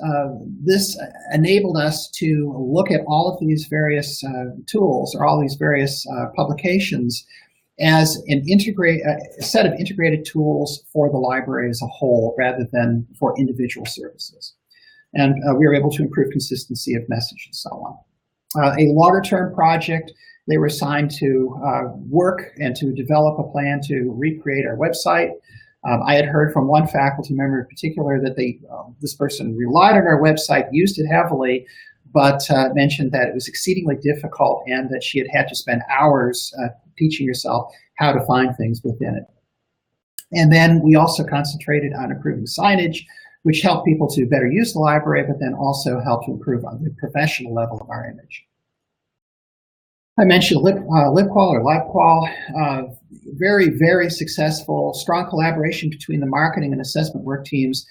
this enabled us to look at all of these various tools or all these various publications as a set of integrated tools for the library as a whole rather than for individual services. And we were able to improve consistency of message and so on. A longer-term project, they were assigned to work and to develop a plan to recreate our website. I had heard from one faculty member in particular that this person relied on our website, used it heavily, but mentioned that it was exceedingly difficult and that she had had to spend hours teaching herself how to find things within it. And then we also concentrated on improving signage, which helped people to better use the library, but then also helped to improve on the professional level of our image. I mentioned LibQual or LibQual, very, very successful, strong collaboration between the marketing and assessment work teams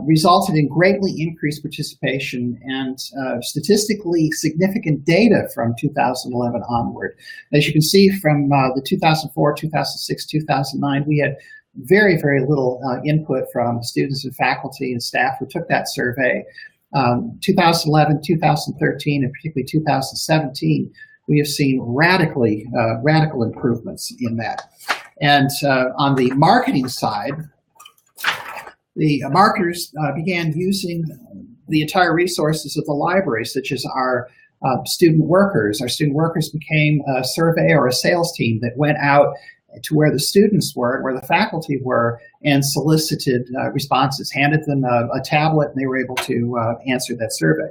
resulted in greatly increased participation and statistically significant data from 2011 onward. As you can see from the 2004, 2006, 2009, we had very, very little input from students and faculty and staff who took that survey. 2011, 2013, and particularly 2017, we have seen radical improvements in that. And on the marketing side, the marketers began using the entire resources of the library, such as our student workers. Our student workers became a survey or a sales team that went out to where the students were, where the faculty were, and solicited responses, handed them a tablet, and they were able to answer that survey.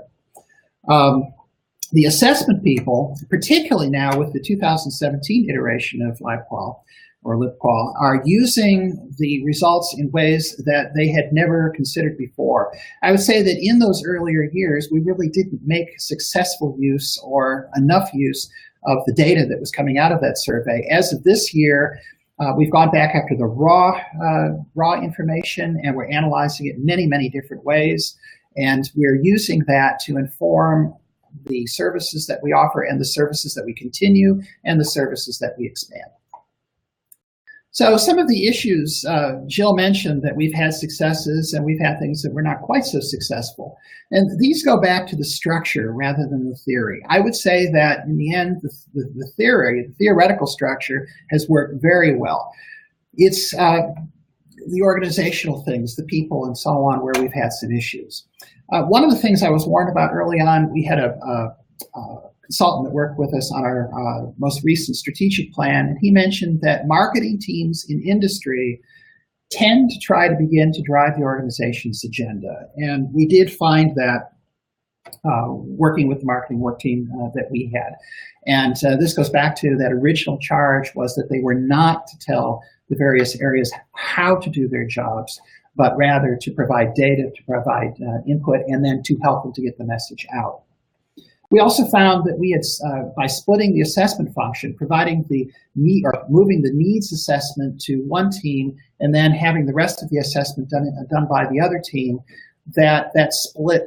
The assessment people, particularly now with the 2017 iteration of LibQual or LibQual, are using the results in ways that they had never considered before. I would say that in those earlier years, we really didn't make successful use or enough use of the data that was coming out of that survey. As of this year, we've gone back after the raw information, and we're analyzing it in many, many different ways. And we're using that to inform the services that we offer and the services that we continue and the services that we expand. So some of the issues, Jill mentioned that we've had successes and we've had things that were not quite so successful. And these go back to the structure rather than the theory. I would say that in the end, the theoretical structure has worked very well. It's the organizational things, the people and so on, where we've had some issues. One of the things I was warned about early on, we had a consultant that worked with us on our most recent strategic plan, and he mentioned that marketing teams in industry tend to try to begin to drive the organization's agenda. And we did find that working with the marketing work team that we had. And this goes back to that original charge was that they were not to tell the various areas how to do their jobs, but rather to provide data, to provide input, and then to help them to get the message out. We also found that we had, by splitting the assessment function, providing the need or moving the needs assessment to one team and then having the rest of the assessment done by the other team, that split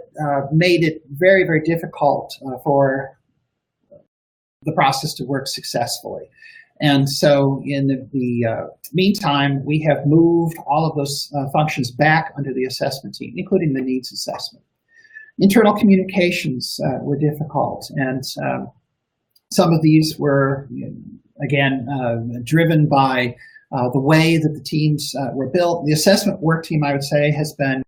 made it very, very difficult for the process to work successfully. And so in the meantime, we have moved all of those functions back under the assessment team, including the needs assessment. Internal communications were difficult, and some of these were, again, driven by the way that the teams were built. The assessment work team, I would say, has been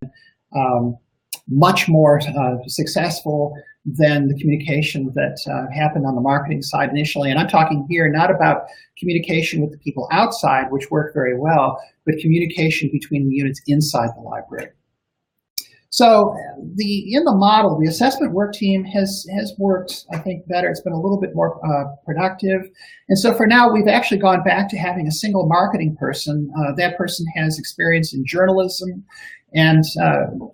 much more successful than the communication that happened on the marketing side initially. And I'm talking here not about communication with the people outside, which worked very well, but communication between the units inside the library. So in the model, the assessment work team has worked, I think, better. It's been a little bit more productive. And so for now, we've actually gone back to having a single marketing person. That person has experience in journalism and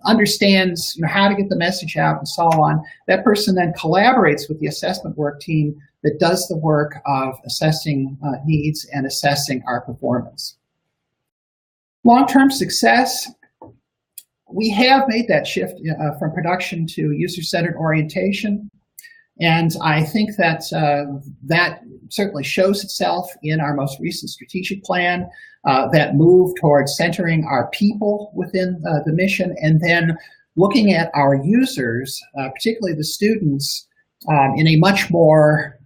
understands how to get the message out and so on. That person then collaborates with the assessment work team that does the work of assessing needs and assessing our performance. Long-term success. We have made that shift from production to user-centered orientation, and I think that that certainly shows itself in our most recent strategic plan, that move towards centering our people within the mission, and then looking at our users, particularly the students, in a much more,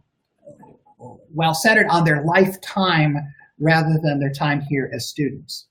well, centered on their lifetime rather than their time here as students.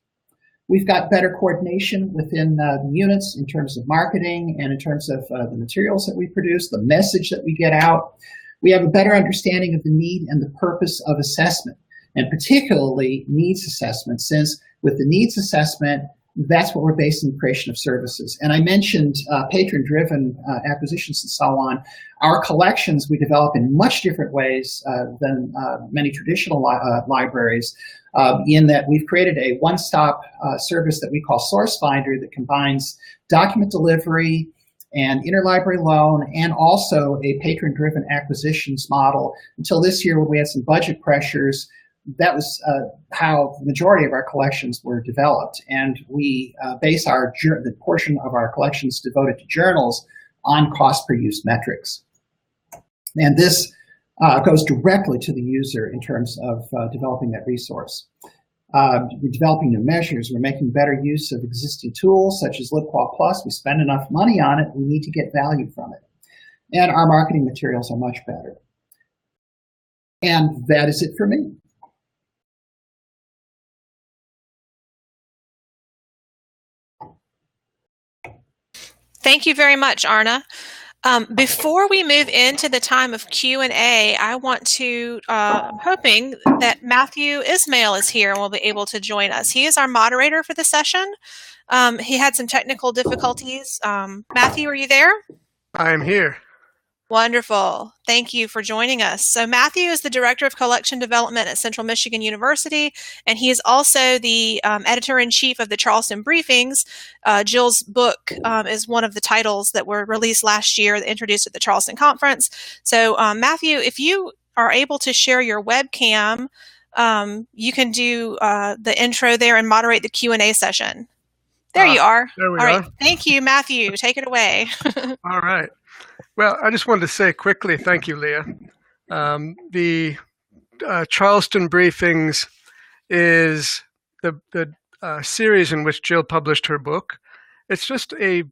We've got better coordination within the units in terms of marketing and in terms of the materials that we produce, the message that we get out. We have a better understanding of the need and the purpose of assessment, and particularly needs assessment, since with the needs assessment, that's what we're basing the creation of services. And I mentioned patron-driven acquisitions and so on. Our collections we develop in much different ways than many traditional libraries, in that we've created a one-stop service that we call Source Finder that combines document delivery and interlibrary loan and also a patron-driven acquisitions model. Until this year, when we had some budget pressures, that was how the majority of our collections were developed. And we base the portion of our collections devoted to journals on cost per use metrics. And this goes directly to the user in terms of developing that resource. We're developing new measures. We're making better use of existing tools such as LibQual Plus. We spend enough money on it, we need to get value from it. And our marketing materials are much better. And that is it for me. Thank you very much, Arna. Before we move into the time of Q&A, I want to, I'm hoping that Matthew Ismail is here and will be able to join us. He is our moderator for the session. He had some technical difficulties. Matthew, are you there? I am here. Wonderful. Thank you for joining us. So Matthew is the Director of Collection Development at Central Michigan University, and he is also the Editor-in-Chief of the Charleston Briefings. Jill's book is one of the titles that were released last year, introduced at the Charleston Conference. So Matthew, if you are able to share your webcam, you can do the intro there and moderate the Q&A session. There you are. There we All are. right. Thank you, Matthew. Take it away. All right. Well, I just wanted to say quickly, thank you, Leah. The Charleston Briefings is the series in which Jill published her book. It's just a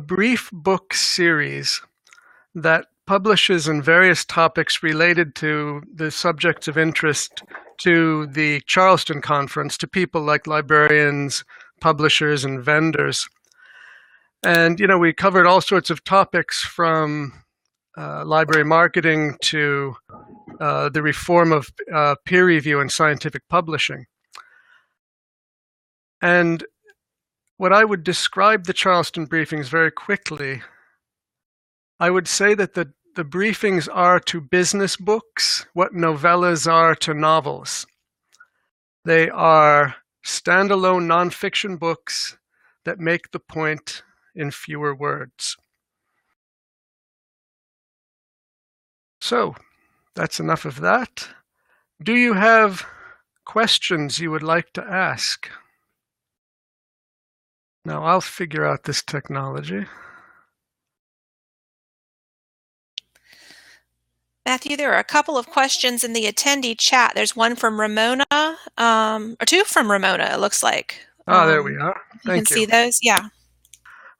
brief book series that publishes in various topics related to the subjects of interest to the Charleston Conference, to people like librarians, publishers, and vendors. And, you know, we covered all sorts of topics from library marketing to the reform of peer review and scientific publishing. And what I would describe the Charleston Briefings very quickly, I would say that the briefings are to business books what novellas are to novels. They are standalone nonfiction books that make the point in fewer words. So that's enough of that. Do you have questions you would like to ask? Now I'll figure out this technology. Matthew, there are a couple of questions in the attendee chat. There's one from Ramona, or two from Ramona, it looks like. There we are. Thank you. You can see those? Yeah.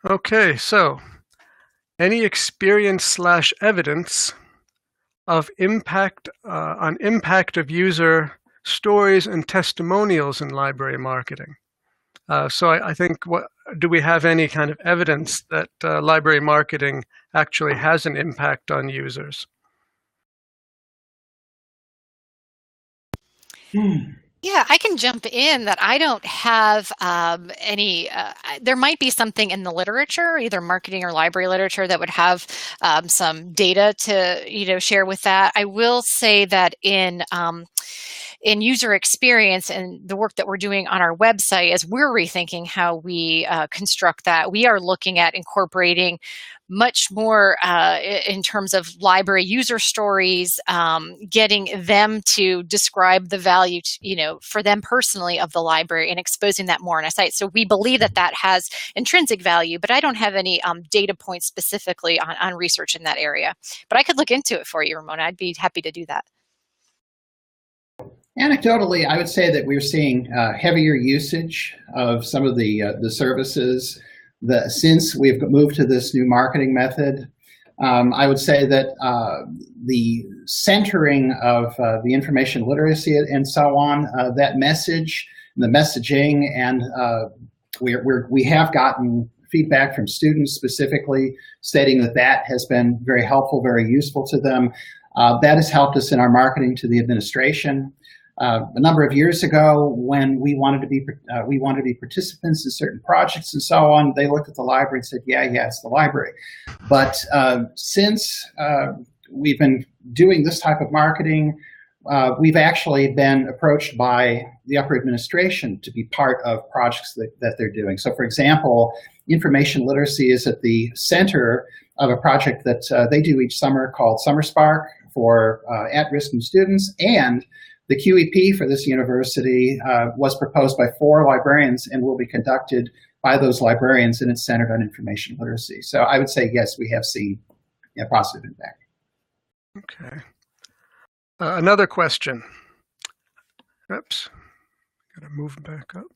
Okay, so any experience/evidence of impact on impact of user stories and testimonials in library marketing. So I think, do we have any kind of evidence that library marketing actually has an impact on users? Yeah, I can jump in that I don't have any, there might be something in the literature, either marketing or library literature, that would have some data to, share with that. I will say that in user experience and the work that we're doing on our website, as we're rethinking how we construct that, we are looking at incorporating much more in terms of library user stories, getting them to describe the value, for them personally of the library, and exposing that more on a site. So we believe that that has intrinsic value, but I don't have any data points specifically on research in that area. But I could look into it for you, Ramona. I'd be happy to do that. Anecdotally, I would say that we're seeing heavier usage of some of the services since we've moved to this new marketing method. I would say that the centering of the information literacy and so on, that message, the messaging, and we have gotten feedback from students specifically stating that that has been very helpful, very useful to them. That has helped us in our marketing to the administration. A number of years ago, when we wanted to be participants in certain projects and so on, they looked at the library and said, yeah, it's the library. But since we've been doing this type of marketing, we've actually been approached by the upper administration to be part of projects that they're doing. So, for example, information literacy is at the center of a project that they do each summer called Summer Spark for at-risk students, and the QEP for this university was proposed by 4 librarians and will be conducted by those librarians, and it's centered on information literacy. So I would say, yes, we have seen a positive impact. Okay. Another question. Oops, gotta move back up.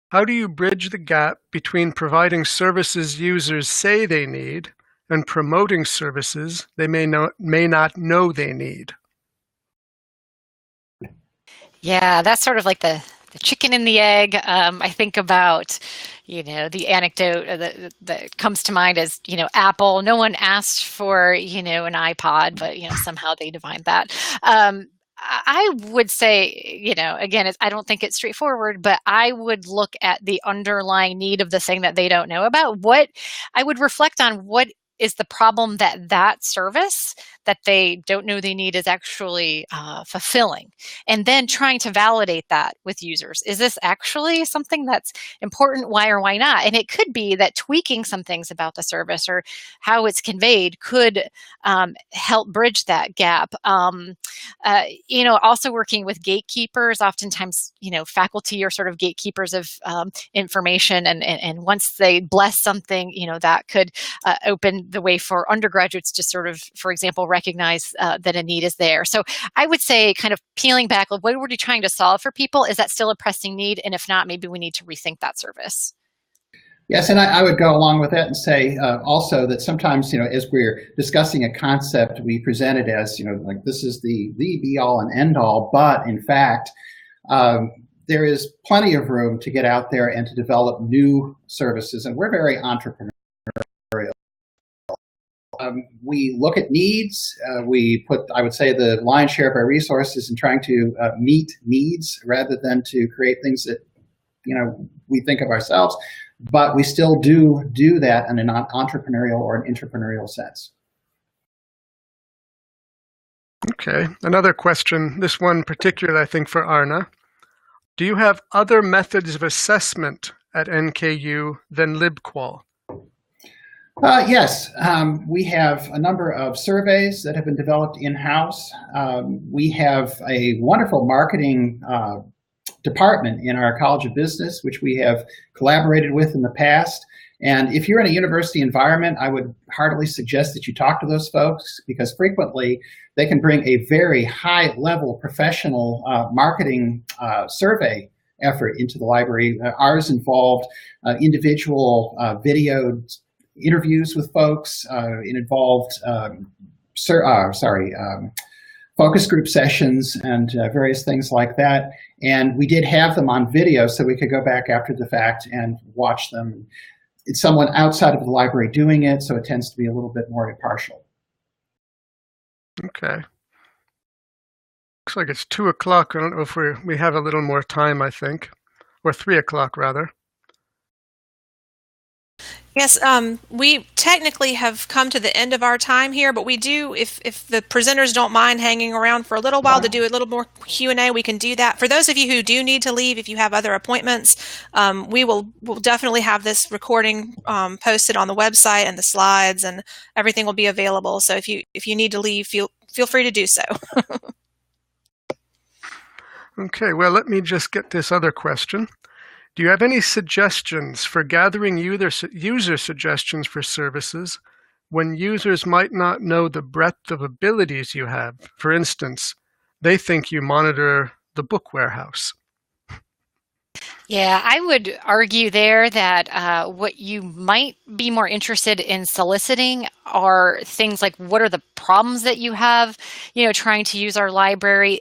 How do you bridge the gap between providing services users say they need and promoting services they may not know they need? Yeah, that's sort of like the chicken and the egg. I think about, the anecdote that comes to mind is, Apple. No one asked for, an iPod, but, somehow they divined that. I would say, again, I don't think it's straightforward, but I would look at the underlying need of the thing that they don't know about. I would reflect on what is the problem that service that they don't know they need is actually fulfilling, and then trying to validate that with users. Is this actually something that's important? Why or why not? And it could be that tweaking some things about the service or how it's conveyed could help bridge that gap. Also working with gatekeepers. Oftentimes, faculty are sort of gatekeepers of information, and once they bless something, that could open the way for undergraduates to sort of, for example, recognize that a need is there. So I would say, kind of peeling back, what were you trying to solve for people? Is that still a pressing need? And if not, maybe we need to rethink that service. Yes, and I would go along with that and say also that sometimes, as we're discussing a concept, we present it as, like this is the be all and end all, but in fact, there is plenty of room to get out there and to develop new services, and we're very entrepreneurial. We look at needs. We put, I would say, the lion's share of our resources in trying to meet needs rather than to create things that, we think of ourselves. But we still do that in an entrepreneurial or an intrapreneurial sense. Okay, another question, this one particularly I think for Arna. Do you have other methods of assessment at NKU than LibQual? Yes, we have a number of surveys that have been developed in-house. We have a wonderful marketing department in our College of Business, which we have collaborated with in the past. And if you're in a university environment, I would heartily suggest that you talk to those folks, because frequently they can bring a very high-level professional marketing survey effort into the library. Ours involved individual videoed interviews with folks. It involved focus group sessions and various things like that. And we did have them on video so we could go back after the fact and watch them. It's someone outside of the library doing it, so it tends to be a little bit more impartial. Okay. Looks like it's 2 o'clock. I don't know if we have a little more time, I think. Or 3 o'clock, rather. Yes, we technically have come to the end of our time here, but we do, if the presenters don't mind hanging around for a little while to do a little more Q&A, we can do that. For those of you who do need to leave, if you have other appointments, we'll definitely have this recording posted on the website, and the slides and everything will be available. So if you need to leave, feel free to do so. Okay, well, let me just get this other question. Do you have any suggestions for gathering user suggestions for services when users might not know the breadth of abilities you have? For instance, they think you monitor the book warehouse. Yeah, I would argue there that what you might be more interested in soliciting are things like, what are the problems that you have, trying to use our library.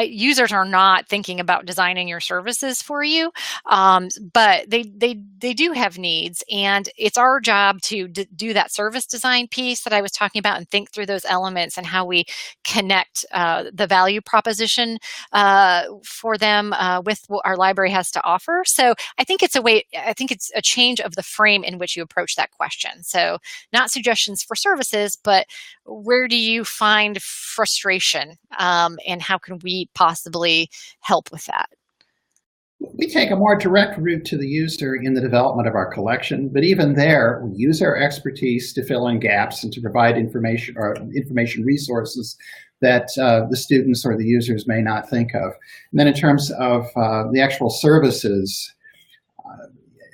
Users are not thinking about designing your services for you, but they do have needs, and it's our job to do that service design piece that I was talking about and think through those elements and how we connect the value proposition for them with what our library has to offer. So I think it's a change of the frame in which you approach that question. So not suggestions for services, but where do you find frustration, and how can we possibly help with that? We take a more direct route to the user in the development of our collection, but even there, we use our expertise to fill in gaps and to provide information resources that the students or the users may not think of. And then in terms of the actual services,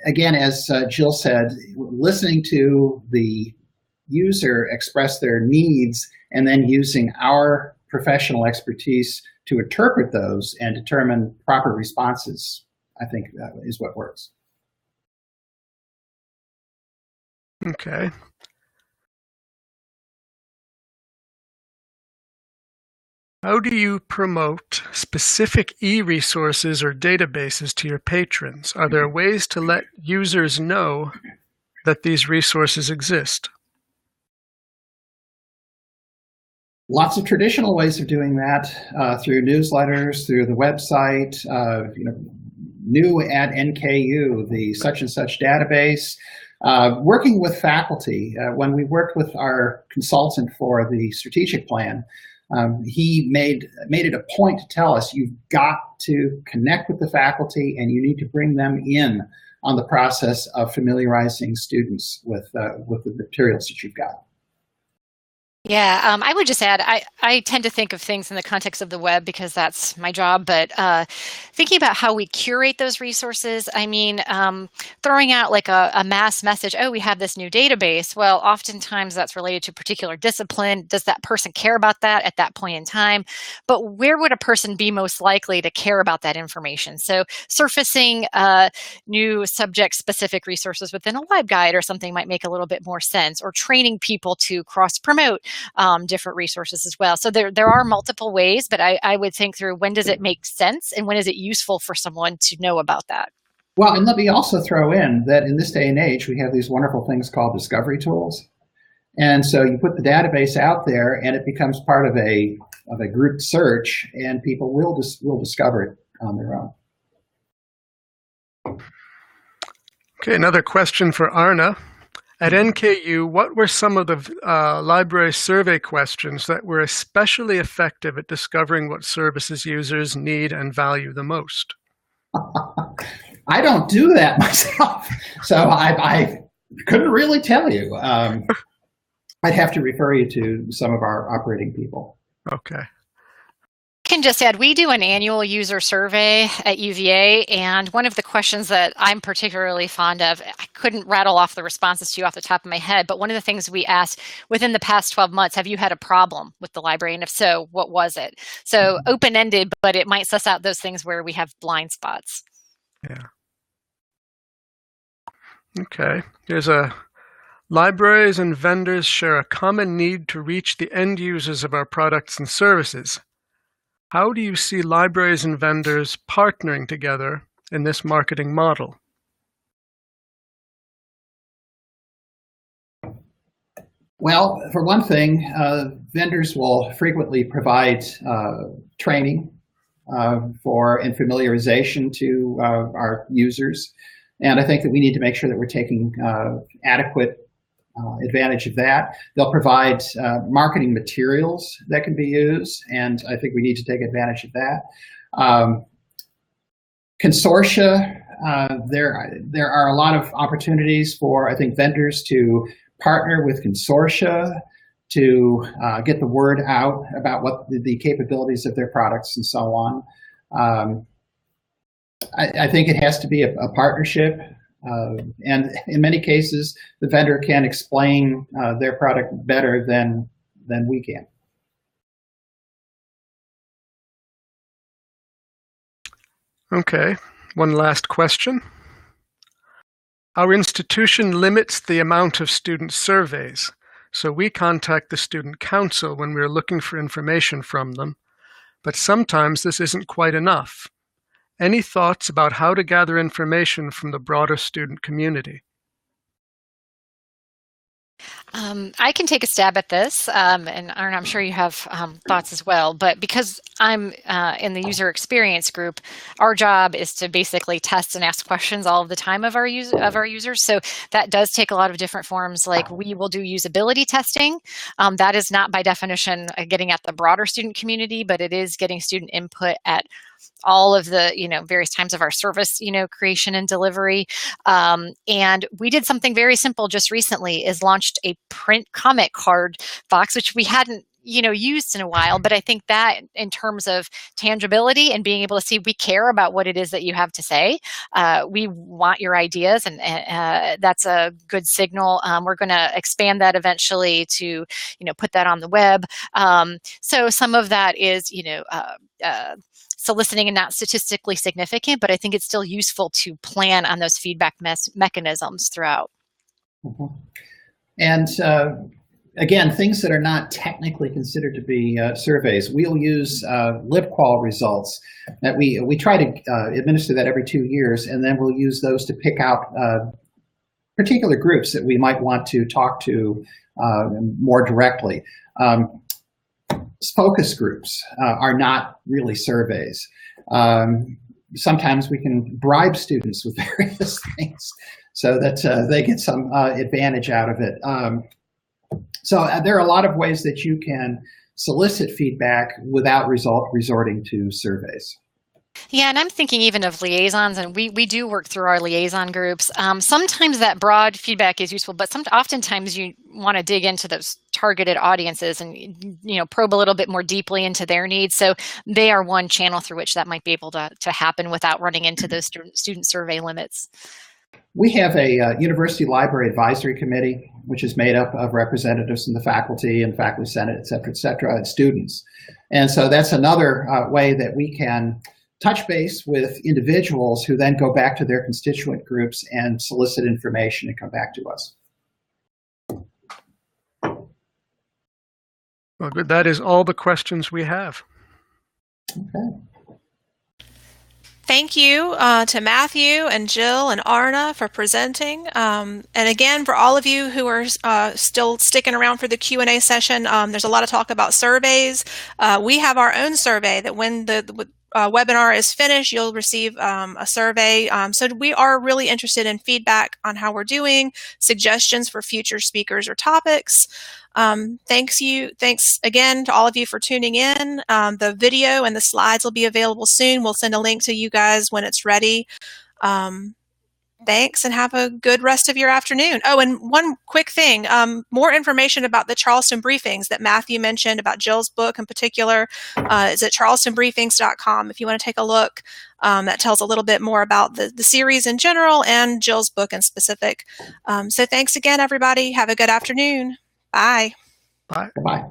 again, as Jill said, listening to the user express their needs and then using our professional expertise to interpret those and determine proper responses, I think that is what works. Okay. How do you promote specific e-resources or databases to your patrons? Are there ways to let users know that these resources exist? Lots of traditional ways of doing that, through newsletters, through the website, new at NKU, the such and such database, working with faculty. When we worked with our consultant for the strategic plan, he made it a point to tell us, you've got to connect with the faculty and you need to bring them in on the process of familiarizing students with the materials that you've got. Yeah, I would just add, I tend to think of things in the context of the web because that's my job, but thinking about how we curate those resources, I mean, throwing out like a mass message, oh, we have this new database. Well, oftentimes that's related to a particular discipline. Does that person care about that at that point in time? But where would a person be most likely to care about that information? So surfacing new subject-specific resources within a LibGuide or something might make a little bit more sense, or training people to cross-promote different resources as well. So there are multiple ways, but I would think through, when does it make sense and when is it useful for someone to know about that? Well, and let me also throw in that in this day and age, we have these wonderful things called discovery tools. And so you put the database out there and it becomes part of a grouped search, and people will discover it on their own. Okay, another question for Arna. At NKU, what were some of the library survey questions that were especially effective at discovering what services users need and value the most? I don't do that myself. So I Couldn't really tell you. I'd have to refer you to some of our operating people. Okay. Can just add, we do an annual user survey at UVA, and one of the questions that I'm particularly fond of, I couldn't rattle off the responses to you off the top of my head, but one of the things we asked, within the past 12 months, have you had a problem with the library? And if so, what was it? So open-ended, but it might suss out those things where we have blind spots. Yeah. Okay. Here's a libraries and vendors share a common need to reach the end users of our products and services. How do you see libraries and vendors partnering together in this marketing model? Well, for one thing, vendors will frequently provide training and familiarization to our users. And I think that we need to make sure that we're taking adequate advantage of that. They'll provide marketing materials that can be used, and I think we need to take advantage of that. Consortia, there are a lot of opportunities for, I think, vendors to partner with consortia to get the word out about what the capabilities of their products and so on. I think it has to be a partnership. And in many cases, the vendor can explain their product better than we can. Okay, one last question. Our institution limits the amount of student surveys, so we contact the student council when we're looking for information from them, but sometimes this isn't quite enough. Any thoughts about how to gather information from the broader student community? I can take a stab at this, and Arna, I'm sure you have thoughts as well, but because I'm in the user experience group, our job is to basically test and ask questions all of the time of our users. So that does take a lot of different forms. Like, we will do usability testing. That is not by definition getting at the broader student community, but it is getting student input at all of the various times of our service creation and delivery. And we did something very simple just recently, is launched a print comment card box, which we hadn't used in a while. But I think that in terms of tangibility and being able to see we care about what it is that you have to say, we want your ideas, and that's a good signal. We're going to expand that eventually to put that on the web. So some of that is soliciting and not statistically significant, but I think it's still useful to plan on those feedback mechanisms throughout. Mm-hmm. And again, things that are not technically considered to be surveys, we'll use LibQual results that we try to administer that every 2 years, and then we'll use those to pick out particular groups that we might want to talk to more directly. Focus groups are not really surveys. Sometimes we can bribe students with various things so that they get some advantage out of it. So there are a lot of ways that you can solicit feedback without resorting to surveys. Yeah, and I'm thinking even of liaisons, and we do work through our liaison groups. Sometimes that broad feedback is useful, but oftentimes you want to dig into those targeted audiences and probe a little bit more deeply into their needs. So they are one channel through which that might be able to happen without running into those student survey limits. We have a University Library Advisory Committee, which is made up of representatives from the faculty and faculty senate, et cetera, and students. And so that's another way that we can touch base with individuals who then go back to their constituent groups and solicit information and come back to us. Well, good. That is all the questions we have. Okay. Thank you to Matthew and Jill and Arna for presenting. And again, for all of you who are still sticking around for the Q&A session, there's a lot of talk about surveys. We have our own survey that when the webinar is finished, you'll receive a survey. So we are really interested in feedback on how we're doing, suggestions for future speakers or topics. Thanks again to all of you for tuning in. The video and the slides will be available soon. We'll send a link to you guys when it's ready. Thanks, and have a good rest of your afternoon. Oh, and one quick thing, more information about the Charleston briefings that Matthew mentioned, about Jill's book in particular, is at charlestonbriefings.com. If you want to take a look, that tells a little bit more about the series in general and Jill's book in specific. So thanks again, everybody. Have a good afternoon. Bye. Bye. Bye.